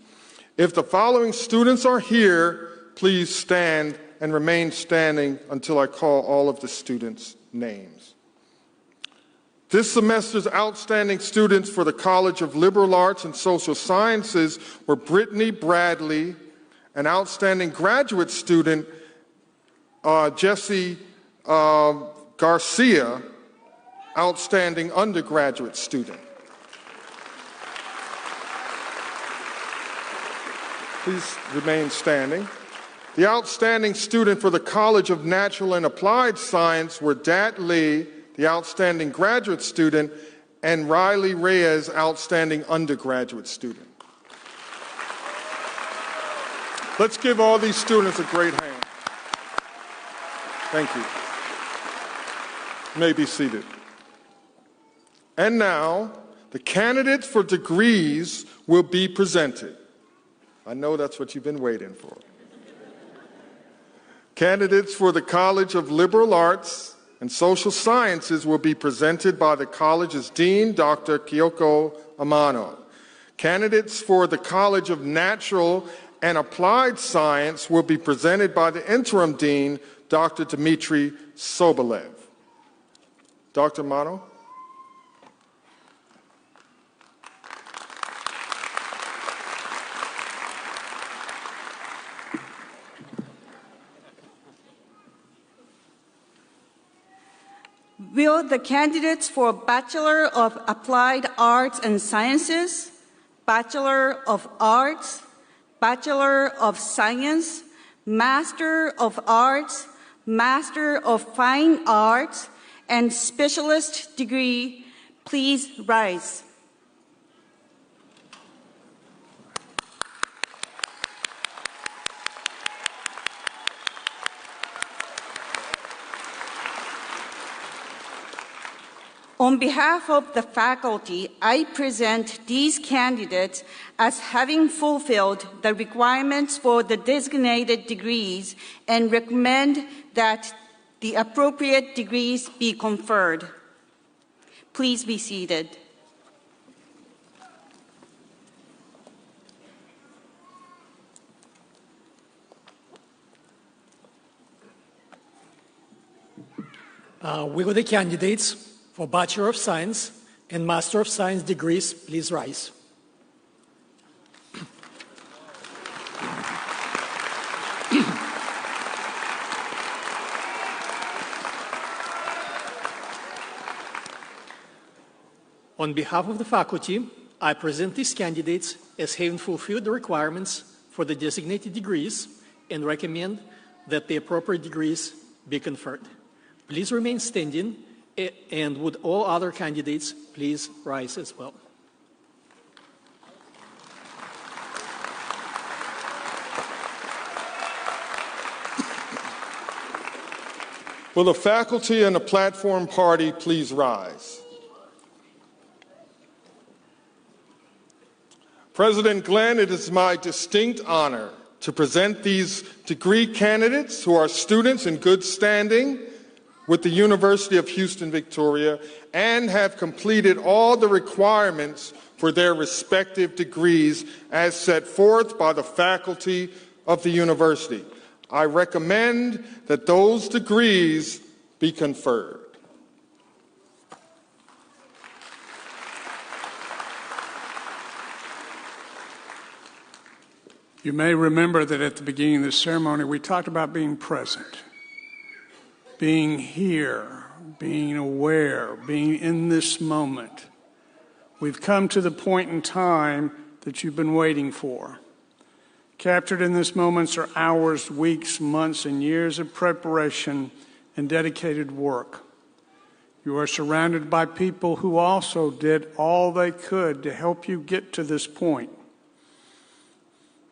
Speaker 6: If the following students are here, please stand and remain standing until I call all of the students' names. This semester's outstanding students for the College of Liberal Arts and Social Sciences were Brittany Bradley, an outstanding graduate student, Jesse Garcia, outstanding undergraduate student. Please remain standing. The outstanding student for the College of Natural and Applied Science were Dat Lee, the outstanding graduate student, and Riley Reyes, outstanding undergraduate student. Let's give all these students a great hand. Thank you. You may be seated. And now, the candidates for degrees will be presented. I know that's what you've been waiting for. Candidates for the College of Liberal Arts and Social Sciences will be presented by the college's Dean, Dr. Kyoko Amano. Candidates for the College of Natural and Applied Science will be presented by the Interim Dean, Dr. Dmitry Sobolev. Dr. Amano?
Speaker 7: Will the candidates for Bachelor of Applied Arts and Sciences, Bachelor of Arts, Bachelor of Science, Master of Arts, Master of Fine Arts, and Specialist degree please rise? On behalf of the faculty, I present these candidates as having fulfilled the requirements for the designated degrees and recommend that the appropriate degrees be conferred. Please be seated.
Speaker 8: Will the candidates for Bachelor of Science and Master of Science degrees please rise? On behalf of the faculty, I present these candidates as having fulfilled the requirements for the designated degrees and recommend that the appropriate degrees be conferred. Please remain standing, and would all other candidates please rise as well.
Speaker 6: Will the faculty and the platform party please rise? President Glenn, it is my distinct honor to present these degree candidates who are students in good standing with the University of Houston, Victoria, and have completed all the requirements for their respective degrees as set forth by the faculty of the university. I recommend that those degrees be conferred.
Speaker 1: You may remember that at the beginning of the ceremony, we talked about being present. Being here, being aware, being in this moment. We've come to the point in time that you've been waiting for. Captured in this moment are hours, weeks, months, and years of preparation and dedicated work. You are surrounded by people who also did all they could to help you get to this point.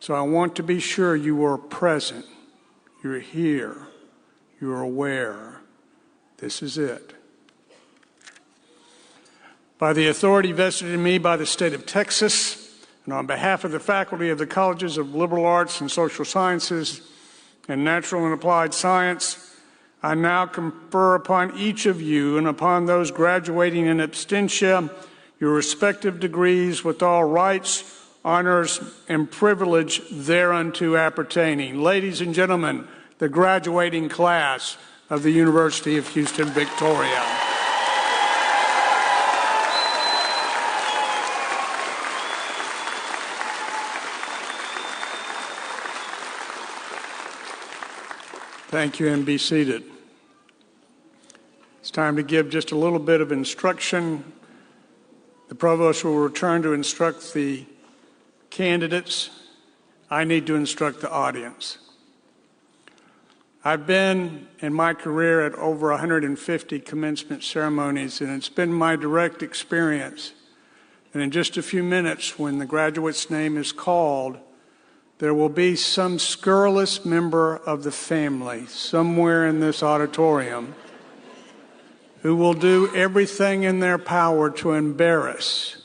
Speaker 1: So I want to be sure you are present, you're here, you're aware. This is it. By the authority vested in me by the state of Texas, and on behalf of the faculty of the Colleges of Liberal Arts and Social Sciences and Natural and Applied Science, I now confer upon each of you and upon those graduating in absentia your respective degrees with all rights, honors, and privilege thereunto appertaining. Ladies and gentlemen, the graduating class of the University of Houston, Victoria. Thank you, and be seated. It's time to give just a little bit of instruction. The provost will return to instruct the candidates. I need to instruct the audience. I've been in my career at over 150 commencement ceremonies, and it's been my direct experience. And in just a few minutes, when the graduate's name is called, there will be some scurrilous member of the family somewhere in this auditorium who will do everything in their power to embarrass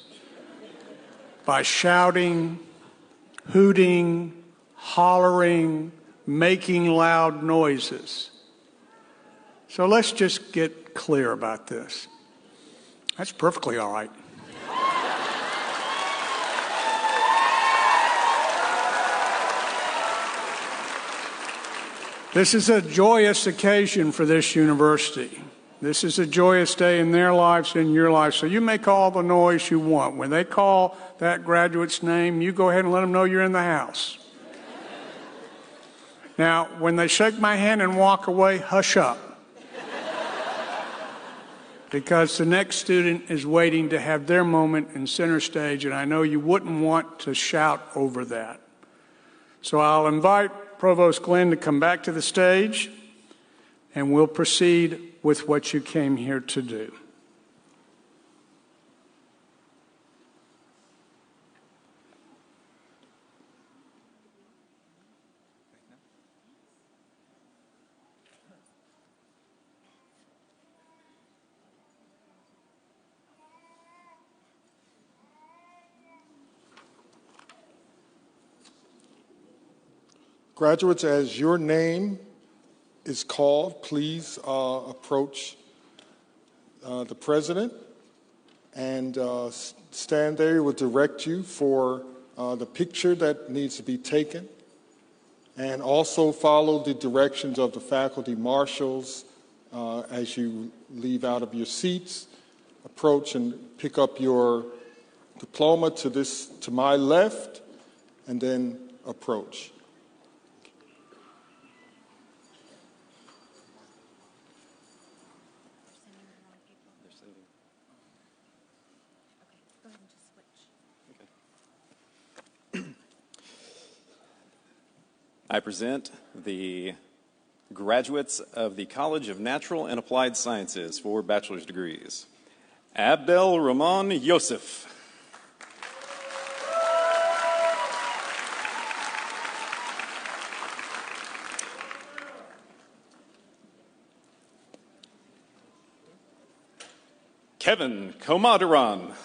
Speaker 1: by shouting, hooting, hollering, making loud noises. So let's just get clear about this. That's perfectly all right. This is a joyous occasion for this university. This is a joyous day in their lives, in your lives. So you make all the noise you want. When they call that graduate's name, you go ahead and let them know you're in the house. Now, when they shake my hand and walk away, hush up. because the next student is waiting to have their moment in center stage, and I know you wouldn't want to shout over that. So I'll invite Provost Glenn to come back to the stage, and we'll proceed with what you came here to do.
Speaker 6: Graduates, as your name is called, please approach the president and stand there. He will direct you for the picture that needs to be taken, and also follow the directions of the faculty marshals as you leave out of your seats. Approach and pick up your diploma to my left, and then approach.
Speaker 9: I present the graduates of the College of Natural and Applied Sciences for bachelor's degrees. Abdel Rahman Yosef. Kevin Komadaran.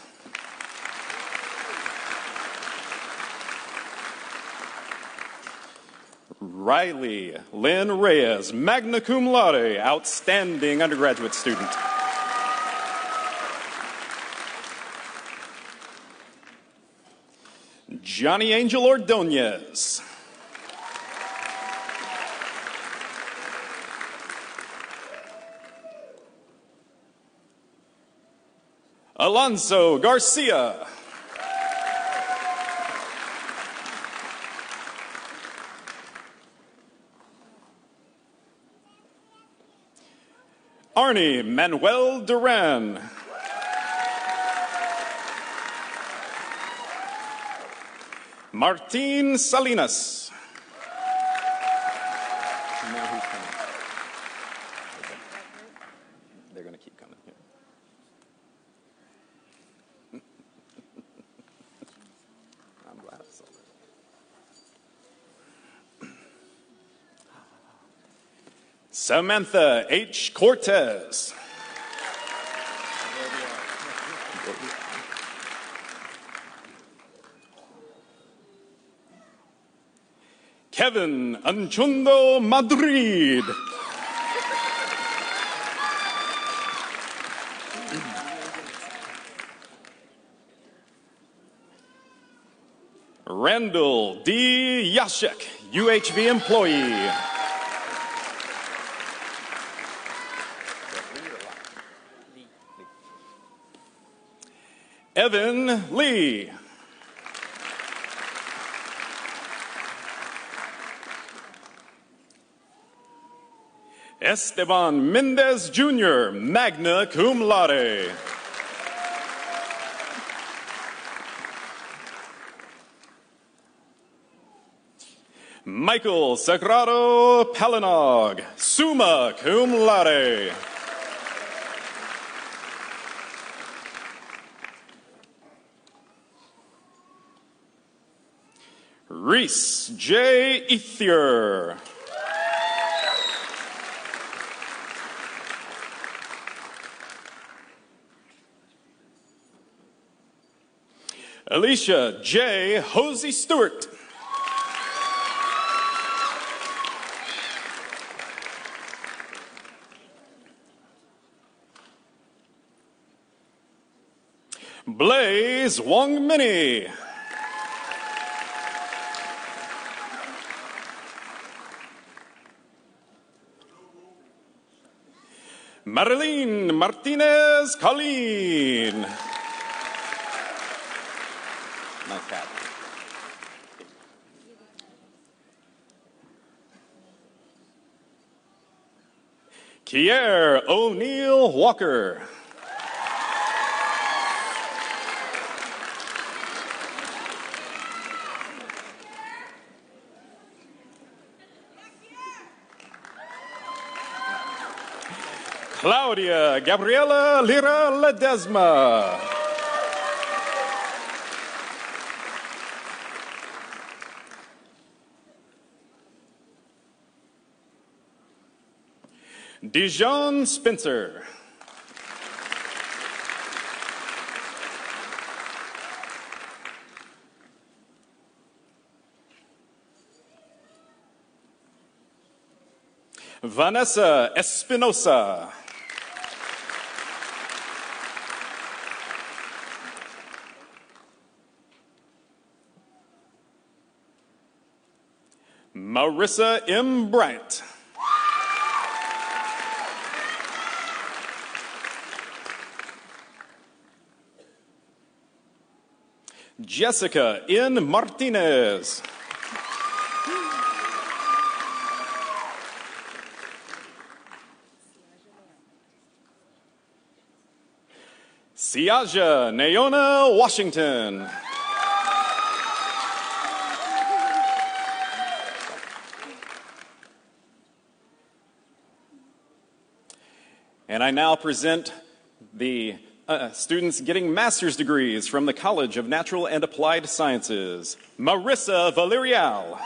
Speaker 9: Riley Lynn Reyes, magna cum laude, outstanding undergraduate student. Johnny Angel Ordonez. Alonso Garcia. Arnie Manuel Duran. Martin Salinas. Now who's coming? They're going to keep coming here. I'm glad I saw that. Samantha H. Cortez. Kevin Anchundo Madrid. Randall D. Yashek, UHV employee. Evan Lee. Esteban Mendez Jr., magna cum laude. Michael Sagrado Palinog, summa cum laude. Reese J. Ethier. Alicia J. Hosey Stewart. Blaze Wong Minnie. Marilyn Martinez Colleen. Nice hat. Kier O'Neill Walker. Claudia Gabriela Lira Ledesma. Dijon Spencer. Vanessa Espinosa. Marissa M. Bryant. Jessica N. Martinez. Siaja Naona Washington. And I now present the students getting master's degrees from the College of Natural and Applied Sciences. Marissa Valerial.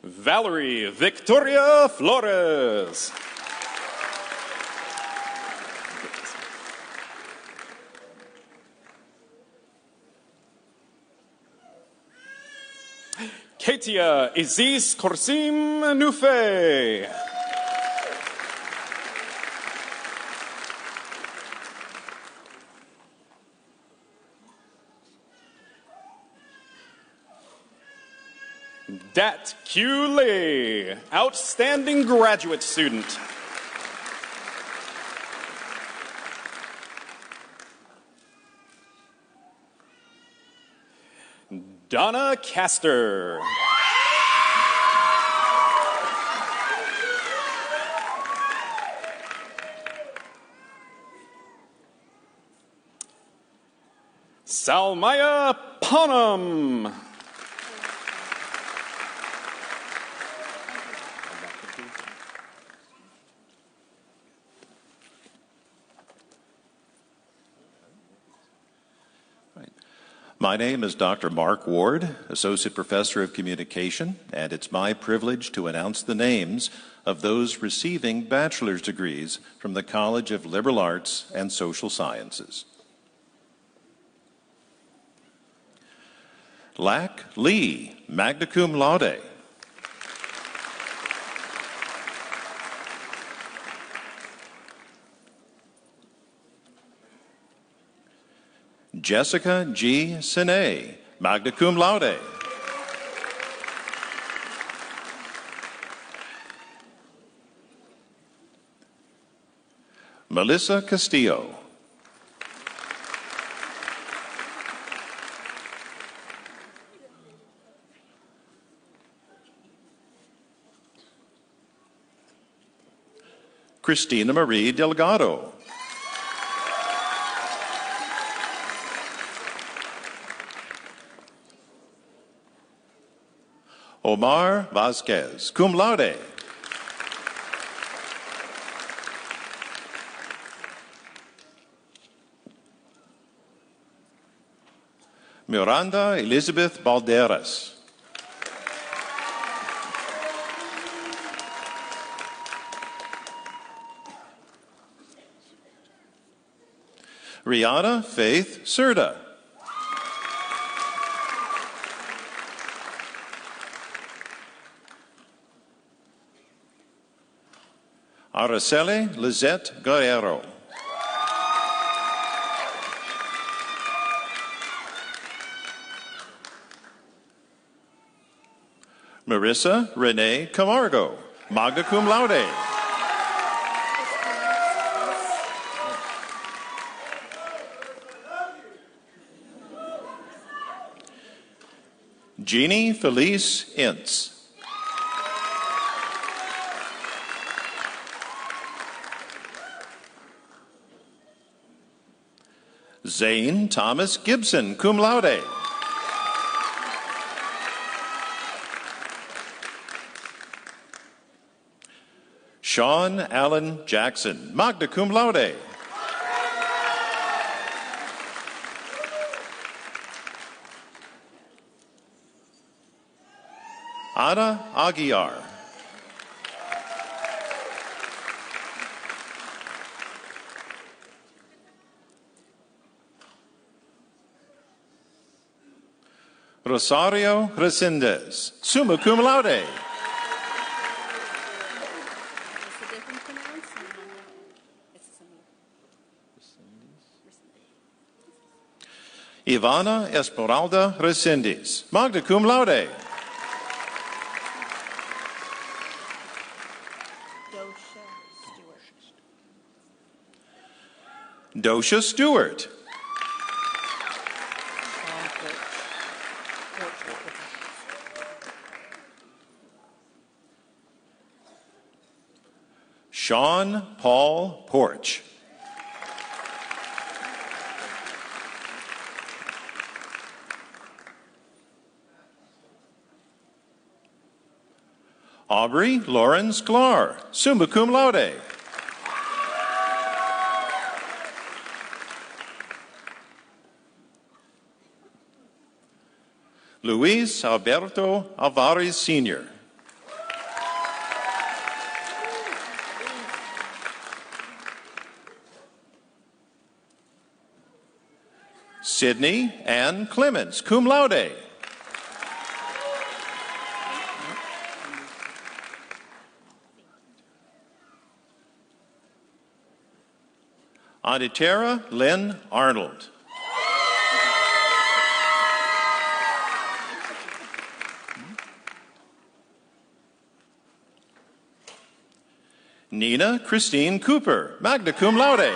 Speaker 9: Valerie Victoria Flores. Katia Isis Korsim Nufe. Dat Q. Lee, outstanding graduate student. Donna Castor. Salmaya Ponham.
Speaker 10: My name is Dr. Mark Ward, Associate Professor of Communication, and it's my privilege to announce the names of those receiving bachelor's degrees from the College of Liberal Arts and Social Sciences. Lack Lee, magna cum laude. Jessica G. Sine, magna cum laude. Melissa Castillo. Christina Marie Delgado. Omar Vasquez, cum laude. Miranda Elizabeth Balderas. Rihanna Faith Serda. Araceli Lizette Guerrero. Marissa Renee Camargo, magna cum laude. Jeannie Felice Ince. Zane Thomas Gibson, cum laude. Sean Allen Jackson, magna cum laude. Ana Aguiar. Rosario Resendez, summa cum laude. Ivana Esmeralda Resendez, magna cum laude. Dosha Stewart. Sean Paul Porch. Aubrey Lauren Sklar, summa cum laude. Luis Alberto Alvarez Sr. Sydney Ann Clements, cum laude. Aditera Lynn Arnold. Nina Christine Cooper, magna cum laude.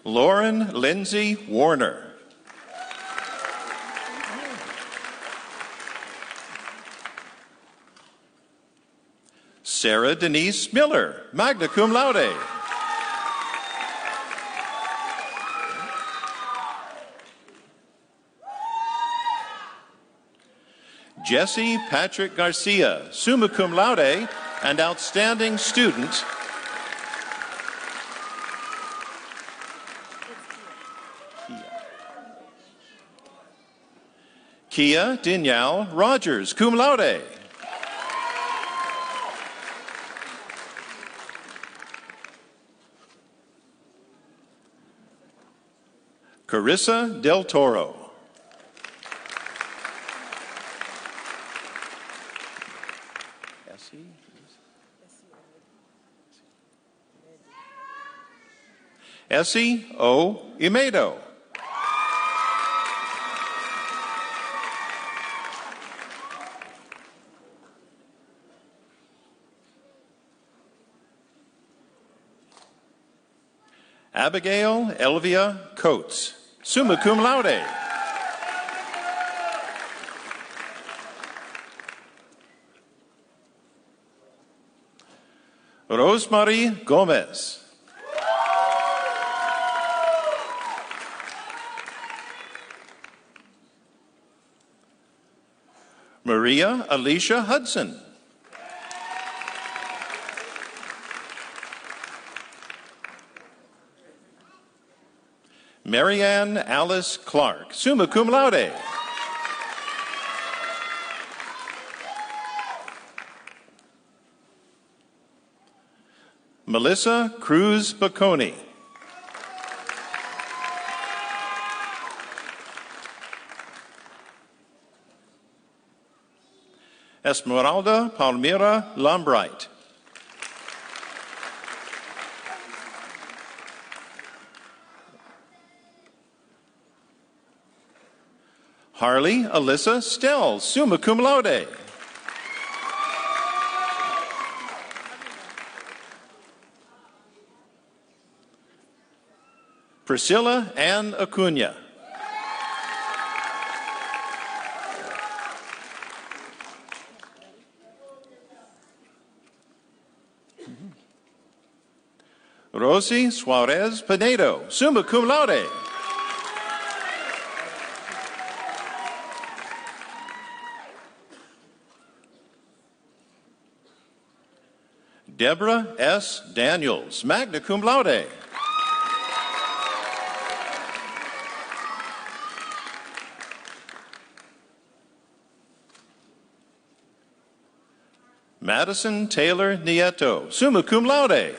Speaker 10: Lauren Lindsay Warner. Sarah Denise Miller, magna cum laude. Jesse Patrick Garcia, summa cum laude and outstanding student. Kia Danielle Rogers, cum laude. Carissa Del Toro. Essie O. Imedo. Abigail Elvia Coates, summa cum laude. Rosemary Gomez. Maria Alicia Hudson. Marianne Alice Clark, summa cum laude. Melissa Cruz Baconi. Esmeralda Palmira Lambright. Harley Alyssa Stell, summa cum laude. Priscilla Ann Acuna. Rosie Suarez Pinedo, summa cum laude. Deborah S. Daniels, magna cum laude. Madison Taylor Nieto, summa cum laude.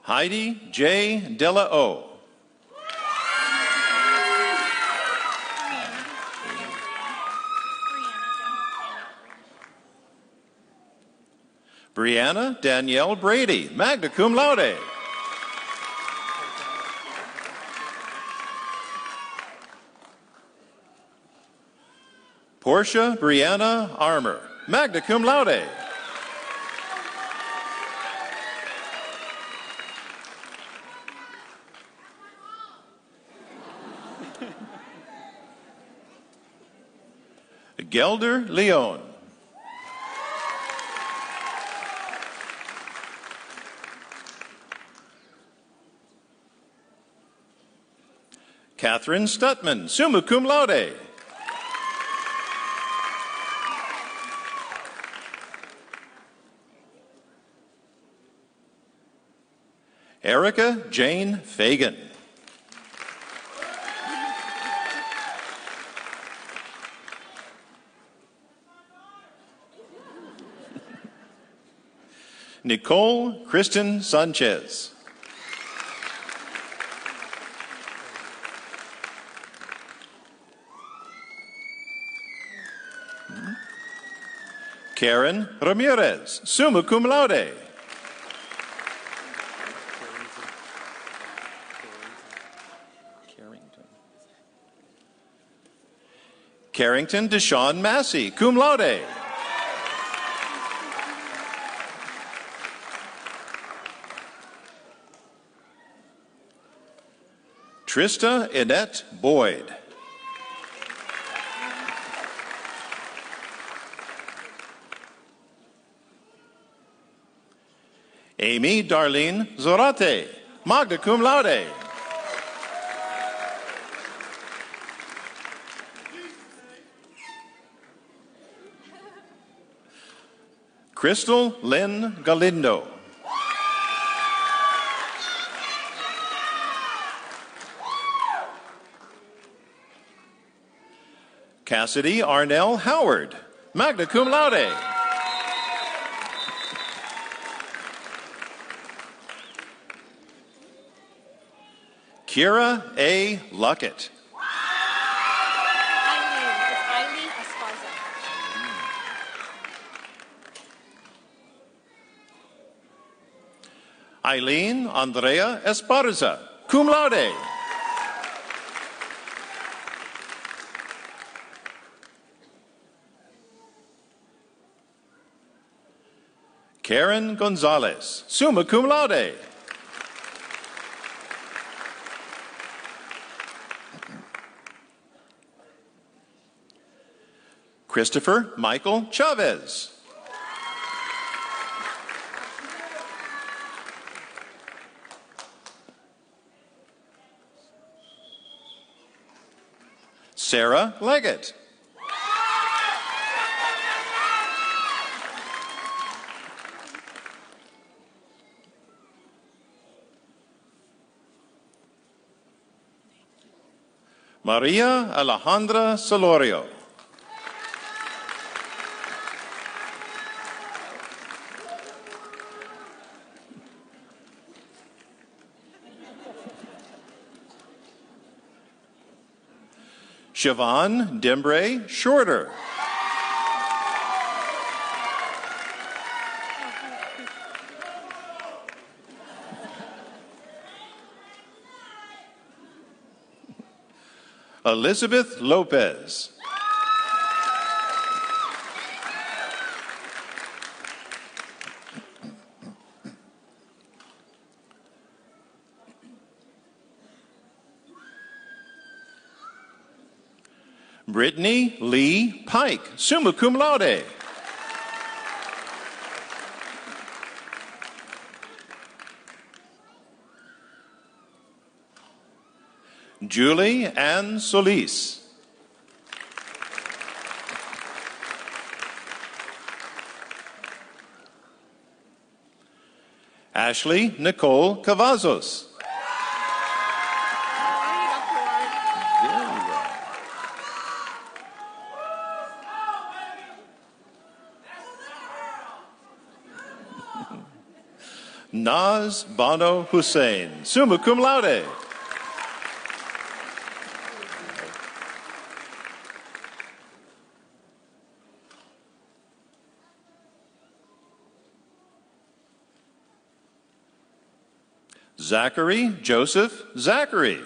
Speaker 10: Heidi J. Della O. Brianna Danielle Brady, magna cum laude. Portia Brianna Armour, magna cum laude. Gelder Leon. Catherine Stutman, summa cum laude. Erica Jane Fagan. Nicole Kristen Sanchez. Karen Ramirez, summa cum laude. Carrington Deshawn Massey, cum laude. Trista Annette Boyd. Amy Darlene Zorate, magna cum laude. Crystal Lynn Galindo. Cassidy Arnell Howard, magna cum laude. Kira A. Luckett. Eileen Andrea Esparza, cum laude. Karen Gonzalez, summa cum laude. Christopher Michael Chavez. Sarah Leggett. Maria Alejandra Solorio. Siobhan Dembre Shorter. Elizabeth Lopez. Brittany Lee Pike, summa cum laude. Julie Ann Solis. Ashley Nicole Cavazos. Naz Bano Hussein, summa cum laude. Zachary Joseph Zachary.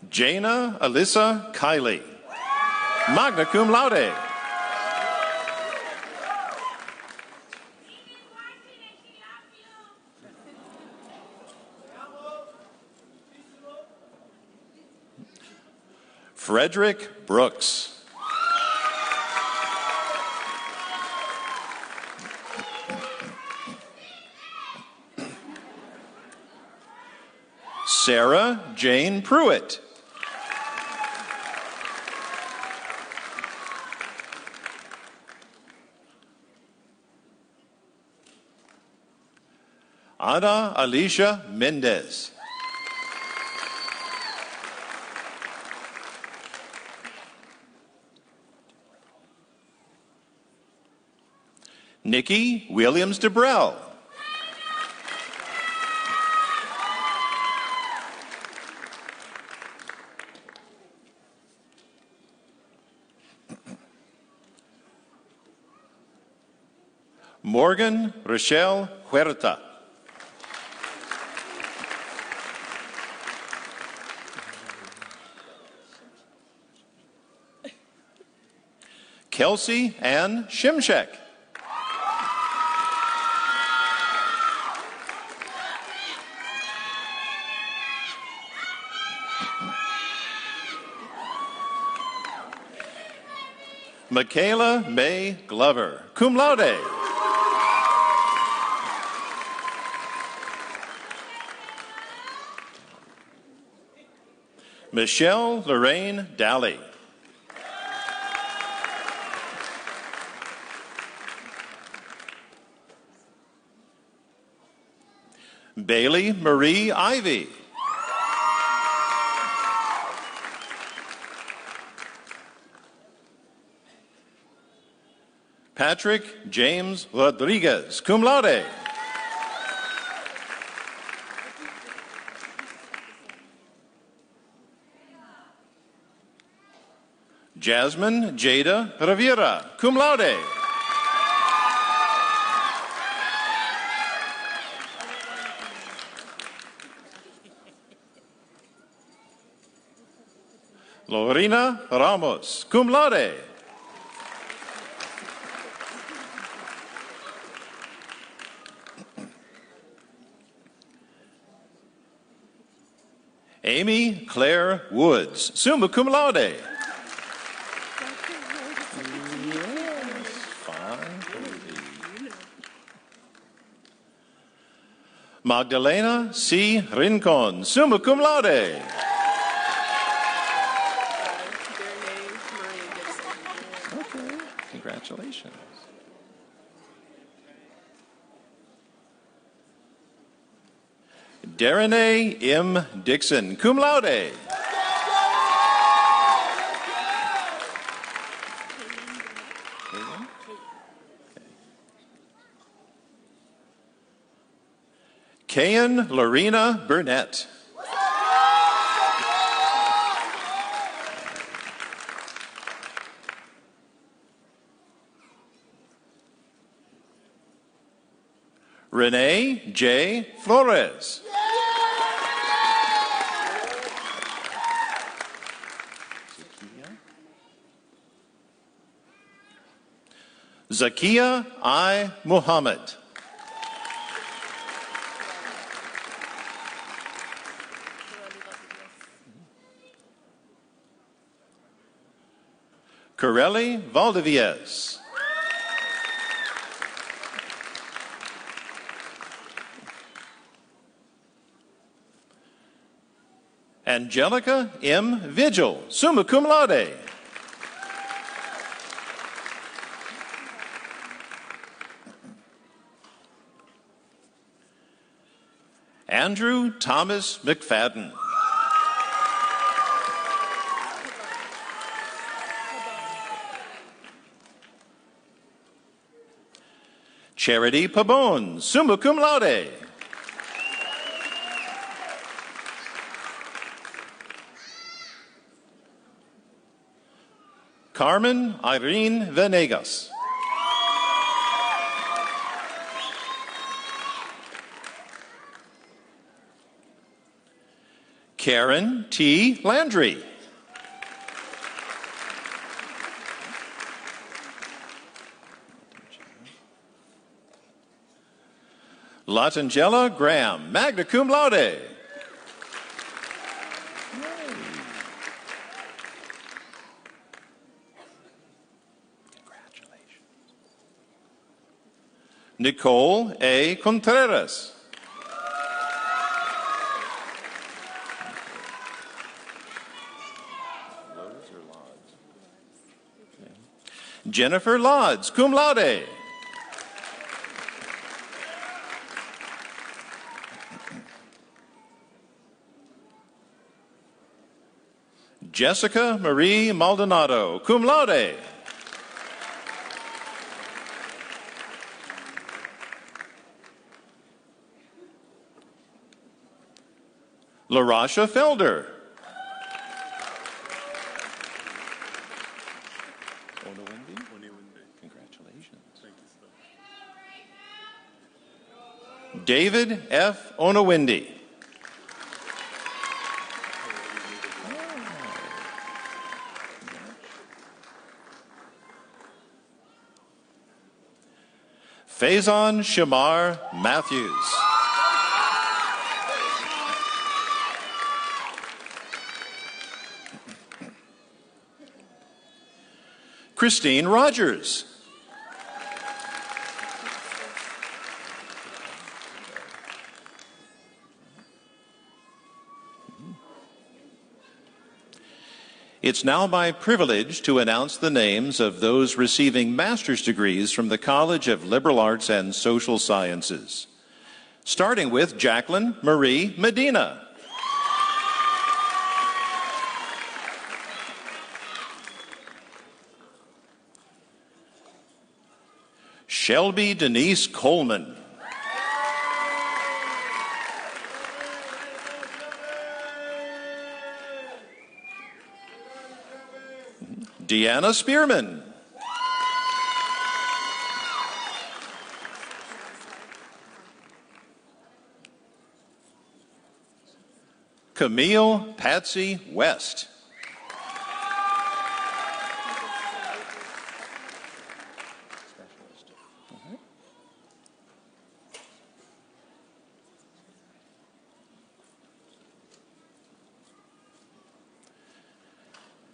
Speaker 10: Jana Alyssa Kiley, magna cum laude. Frederick Brooks. Sarah Jane Pruitt. Ana Alicia Mendez. Nikki Williams DeBrell. Morgan Rochelle Huerta. Kelsey Ann Shimshek. Michaela May Glover, cum laude. Michelle Lorraine Daly. Bailey Marie Ivy. Patrick James Rodriguez, cum laude. Jasmine Jada Rivera, cum laude. Lorena Ramos, cum laude. Amy Claire Woods, summa cum laude. Magdalena C. Rincon, summa cum laude. Okay, congratulations. Darrenay M. Dixon, cum laude. Kayan Lorena Burnett. Renee J. Flores. Zakia I. Muhammad. Corelli Valdiviez. Angelica M. Vigil, summa cum laude. Andrew Thomas McFadden. Charity Pabon, summa cum laude. Carmen Irene Venegas. Karen T. Landry. Latangela Graham, magna cum laude. Nicole A. Contreras. Jennifer Lodds, cum laude. Jessica Marie Maldonado, cum laude. LaRasha Felder. Congratulations. David F. Onawindi. Faison Shamar Matthews. Christine Rogers. It's now my privilege to announce the names of those receiving master's degrees from the College of Liberal Arts and Social Sciences, starting with Jacqueline Marie Medina. Shelby Denise Coleman. Deanna Spearman. Camille Patsy West.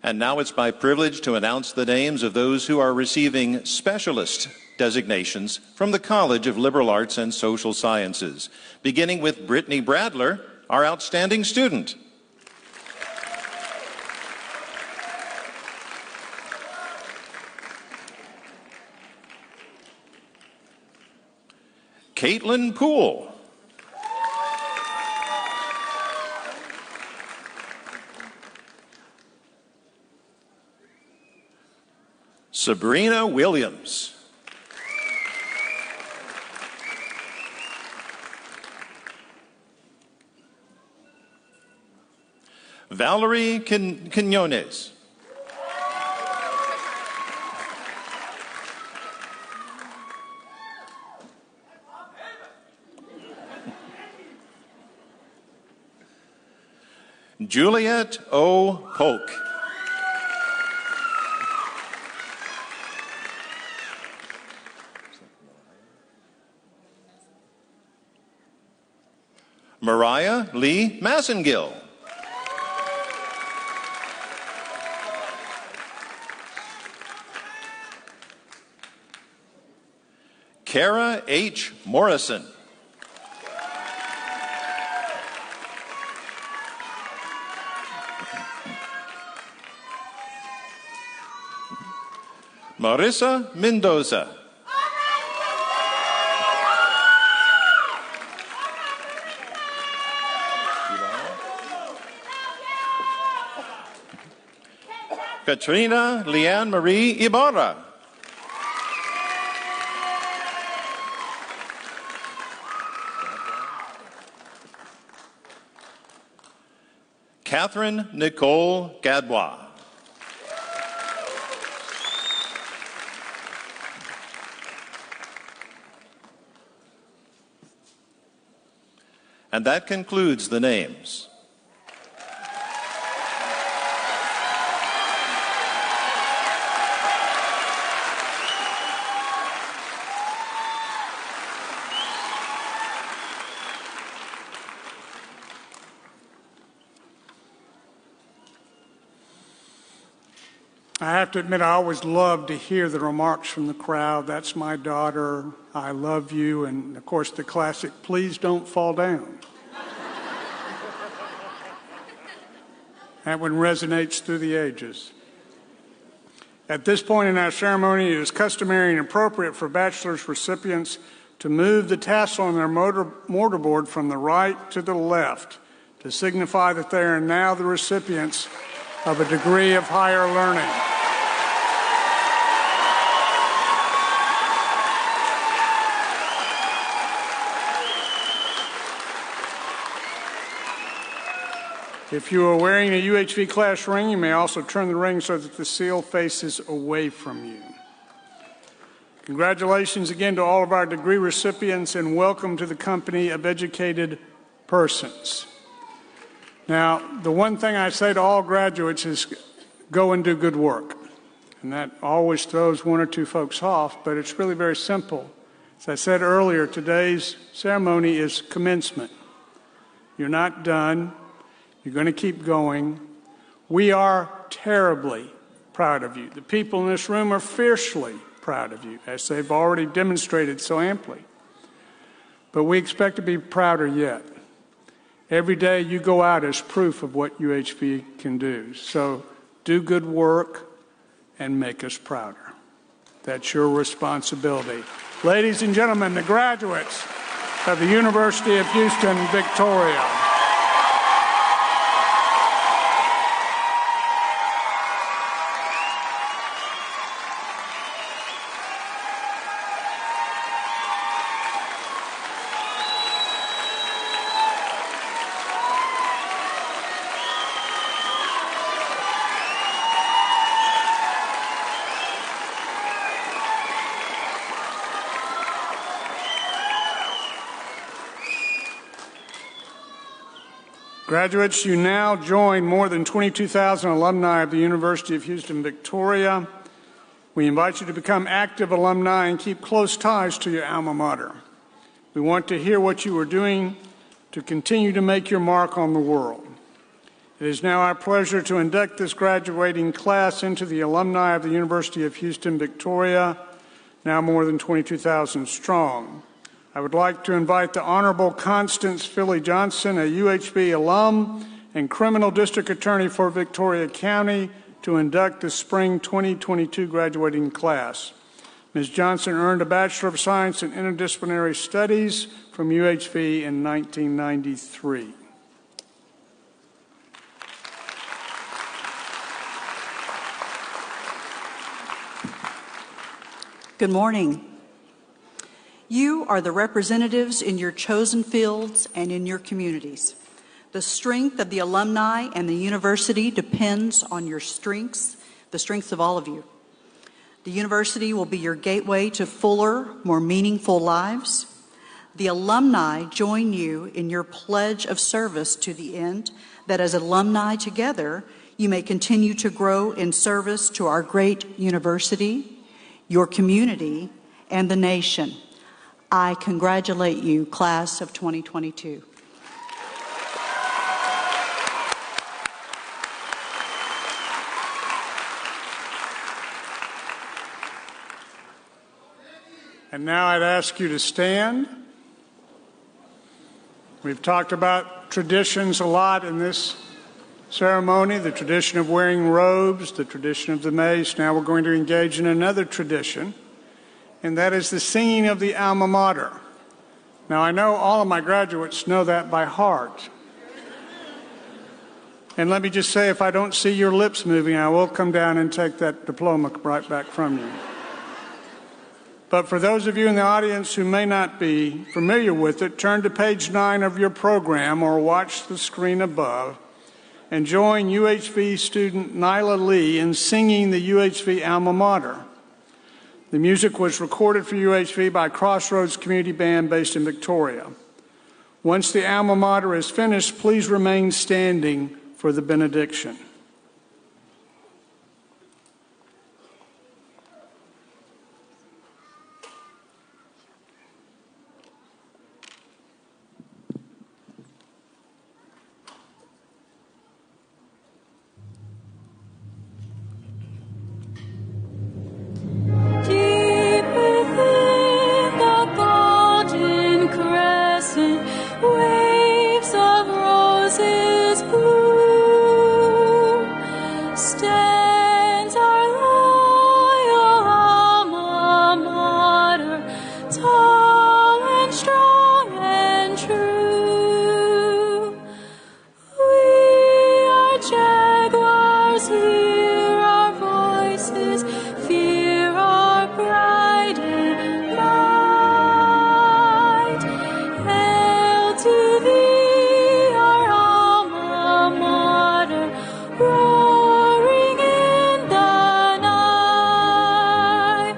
Speaker 10: And now it's my privilege to announce the names of those who are receiving specialist designations from the College of Liberal Arts and Social Sciences, beginning with Brittany Bradler, our outstanding student. Caitlin Poole. Sabrina Williams. Valerie Quinones. Juliet O. Polk. Mariah Lee Massengill. Kara H. Morrison. Marissa Mendoza. Katrina Leanne Marie Ibarra. Catherine Nicole Gadbois. And that concludes the names.
Speaker 1: I have to admit, I always love to hear the remarks from the crowd. That's my daughter. I love you. And of course, the classic, please don't fall down. That one resonates through the ages. At this point in our ceremony, it is customary and appropriate for bachelor's recipients to move the tassel on their mortarboard from the right to the left to signify that they are now the recipients of a degree of higher learning. If you are wearing a UHV class ring, you may also turn the ring so that the seal faces away from you. Congratulations again to all of our degree recipients and welcome to the company of educated persons. Now, the one thing I say to all graduates is go and do good work. And that always throws one or two folks off, but it's really very simple. As I said earlier, today's ceremony is commencement. You're not done. You're going to keep going. We are terribly proud of you. The people in this room are fiercely proud of you, as they've already demonstrated so amply. But we expect to be prouder yet. Every day you go out as proof of what UHV can do. So do good work and make us prouder. That's your responsibility. Ladies and gentlemen, the graduates of the University of Houston, Victoria. Graduates, you now join more than 22,000 alumni of the University of Houston, Victoria. We invite you to become active alumni and keep close ties to your alma mater. We want to hear what you are doing to continue to make your mark on the world. It is now our pleasure to induct this graduating class into the alumni of the University of Houston, Victoria, now more than 22,000 strong. I would like to invite the Honorable Constance Philly Johnson, a UHB alum and criminal district attorney for Victoria County, to induct the spring 2022 graduating class. Ms. Johnson earned a Bachelor of Science in Interdisciplinary Studies from UHV in 1993.
Speaker 11: Good morning. You are the representatives in your chosen fields and in your communities. The strength of the alumni and the university depends on your strengths, the strengths of all of you. The university will be your gateway to fuller, more meaningful lives. The alumni join you in your pledge of service to the end that as alumni together, you may continue to grow in service to our great university, your community, and the nation. I congratulate you, class of 2022.
Speaker 1: And now I'd ask you to stand. We've talked about traditions a lot in this ceremony, the tradition of wearing robes, the tradition of the mace. Now we're going to engage in another tradition, and that is the singing of the alma mater. Now I know all of my graduates know that by heart. And let me just say, if I don't see your lips moving, I will come down and take that diploma right back from you. But for those of you in the audience who may not be familiar with it, turn to page 9 of your program or watch the screen above and join UHV student Nyla Lee in singing the UHV alma mater. The music was recorded for UHV by Crossroads Community Band based in Victoria. Once the alma mater is finished, please remain standing for the benediction.
Speaker 12: Waves of roses blue, stands our loyal alma mater, tall and strong and true. We are jaguars, hear our voices, fear our pride and might. Hail to thee, our alma mater, roaring in the night.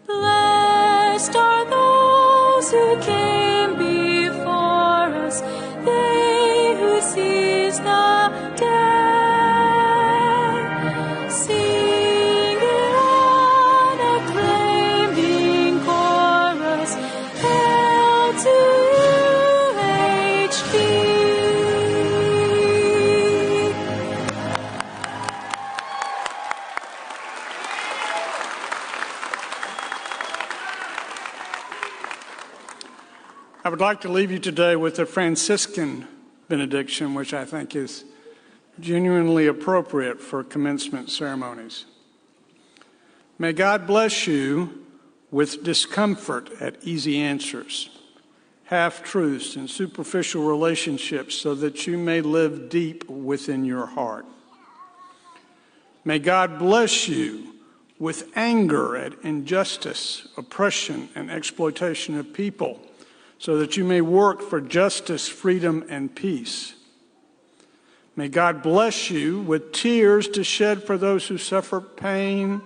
Speaker 12: Blessed are those who came before us, they who seize the day. Sing it on acclaiming chorus, hail to UHV.
Speaker 1: I would like to leave you today with a Franciscan benediction, which I think is genuinely appropriate for commencement ceremonies. May God bless you with discomfort at easy answers, half-truths and superficial relationships so that you may live deep within your heart. May God bless you with anger at injustice, oppression, and exploitation of people so that you may work for justice, freedom, and peace. May God bless you with tears to shed for those who suffer pain,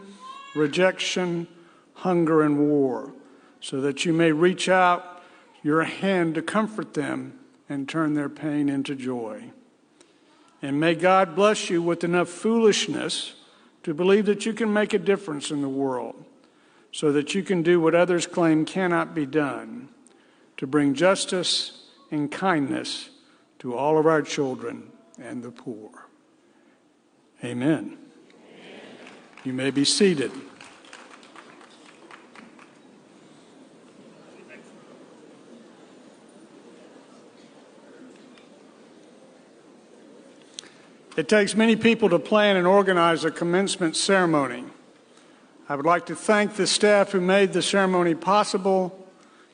Speaker 1: rejection, hunger, and war, so that you may reach out your hand to comfort them and turn their pain into joy. And may God bless you with enough foolishness to believe that you can make a difference in the world, so that you can do what others claim cannot be done, to bring justice and kindness to all of our children and the poor. Amen. You may be seated. It takes many people to plan and organize a commencement ceremony. I would like to thank the staff who made the ceremony possible.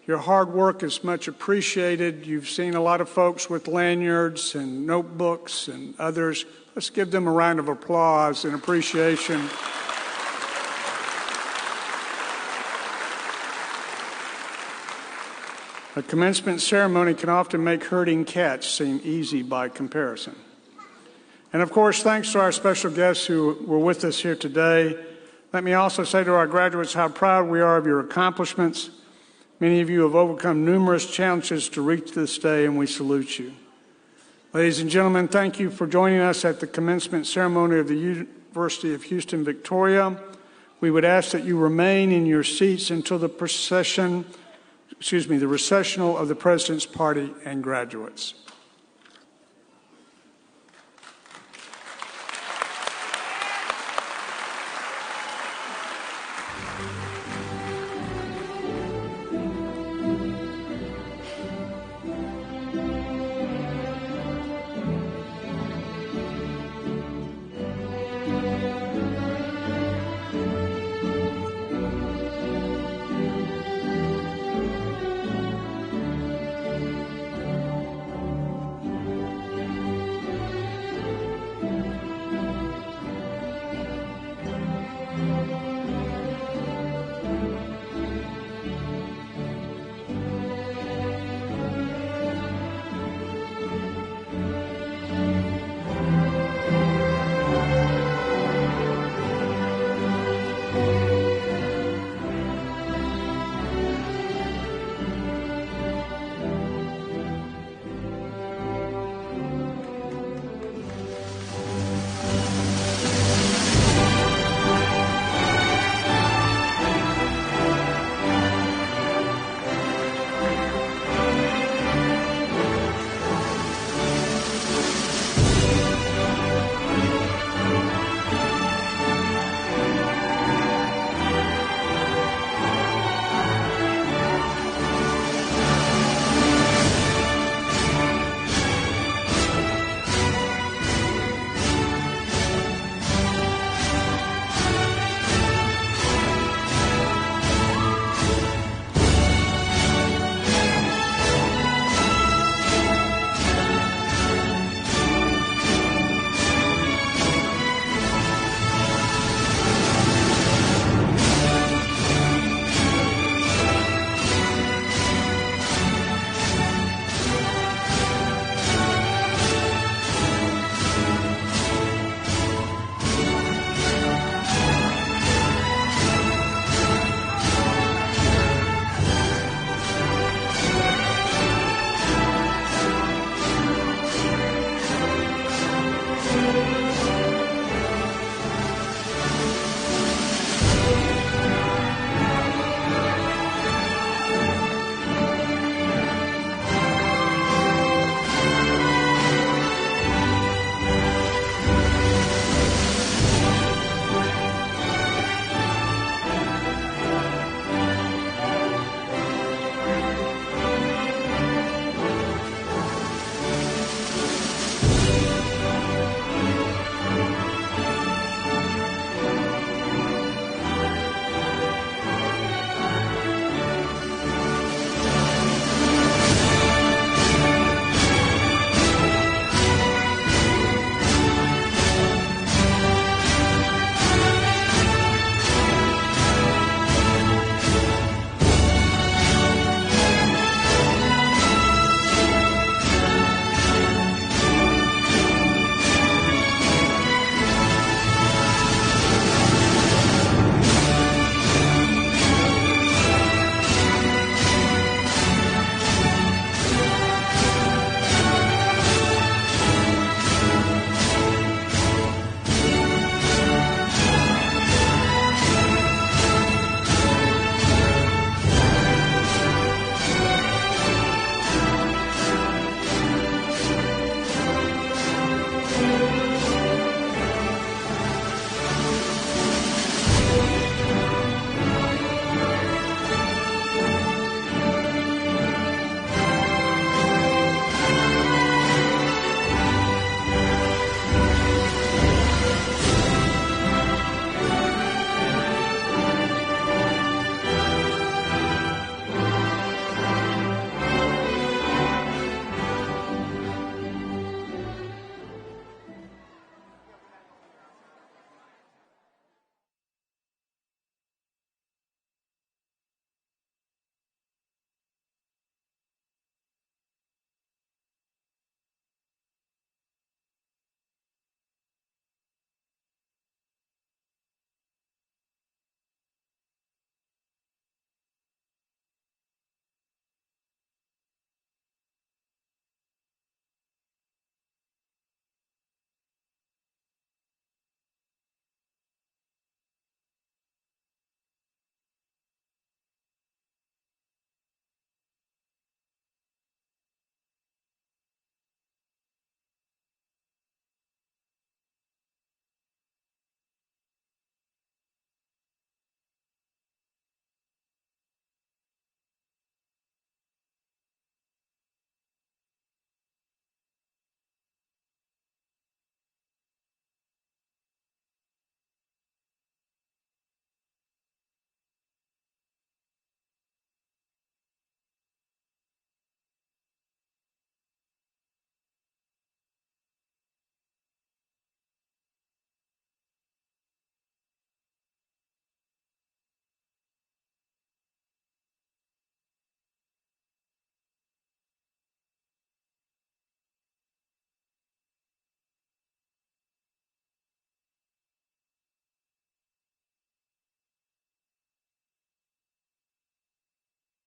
Speaker 1: Your hard work is much appreciated. You've seen a lot of folks with lanyards and notebooks and others. Let's give them a round of applause and appreciation. A commencement ceremony can often make herding cats seem easy by comparison. And of course, thanks to our special guests who were with us here today. Let me also say to our graduates how proud we are of your accomplishments. Many of you have overcome numerous challenges to reach this day, and we salute you. Ladies and gentlemen, thank you for joining us at the commencement ceremony of the University of Houston, Victoria. We would ask that you remain in your seats until the recessional of the President's Party and graduates.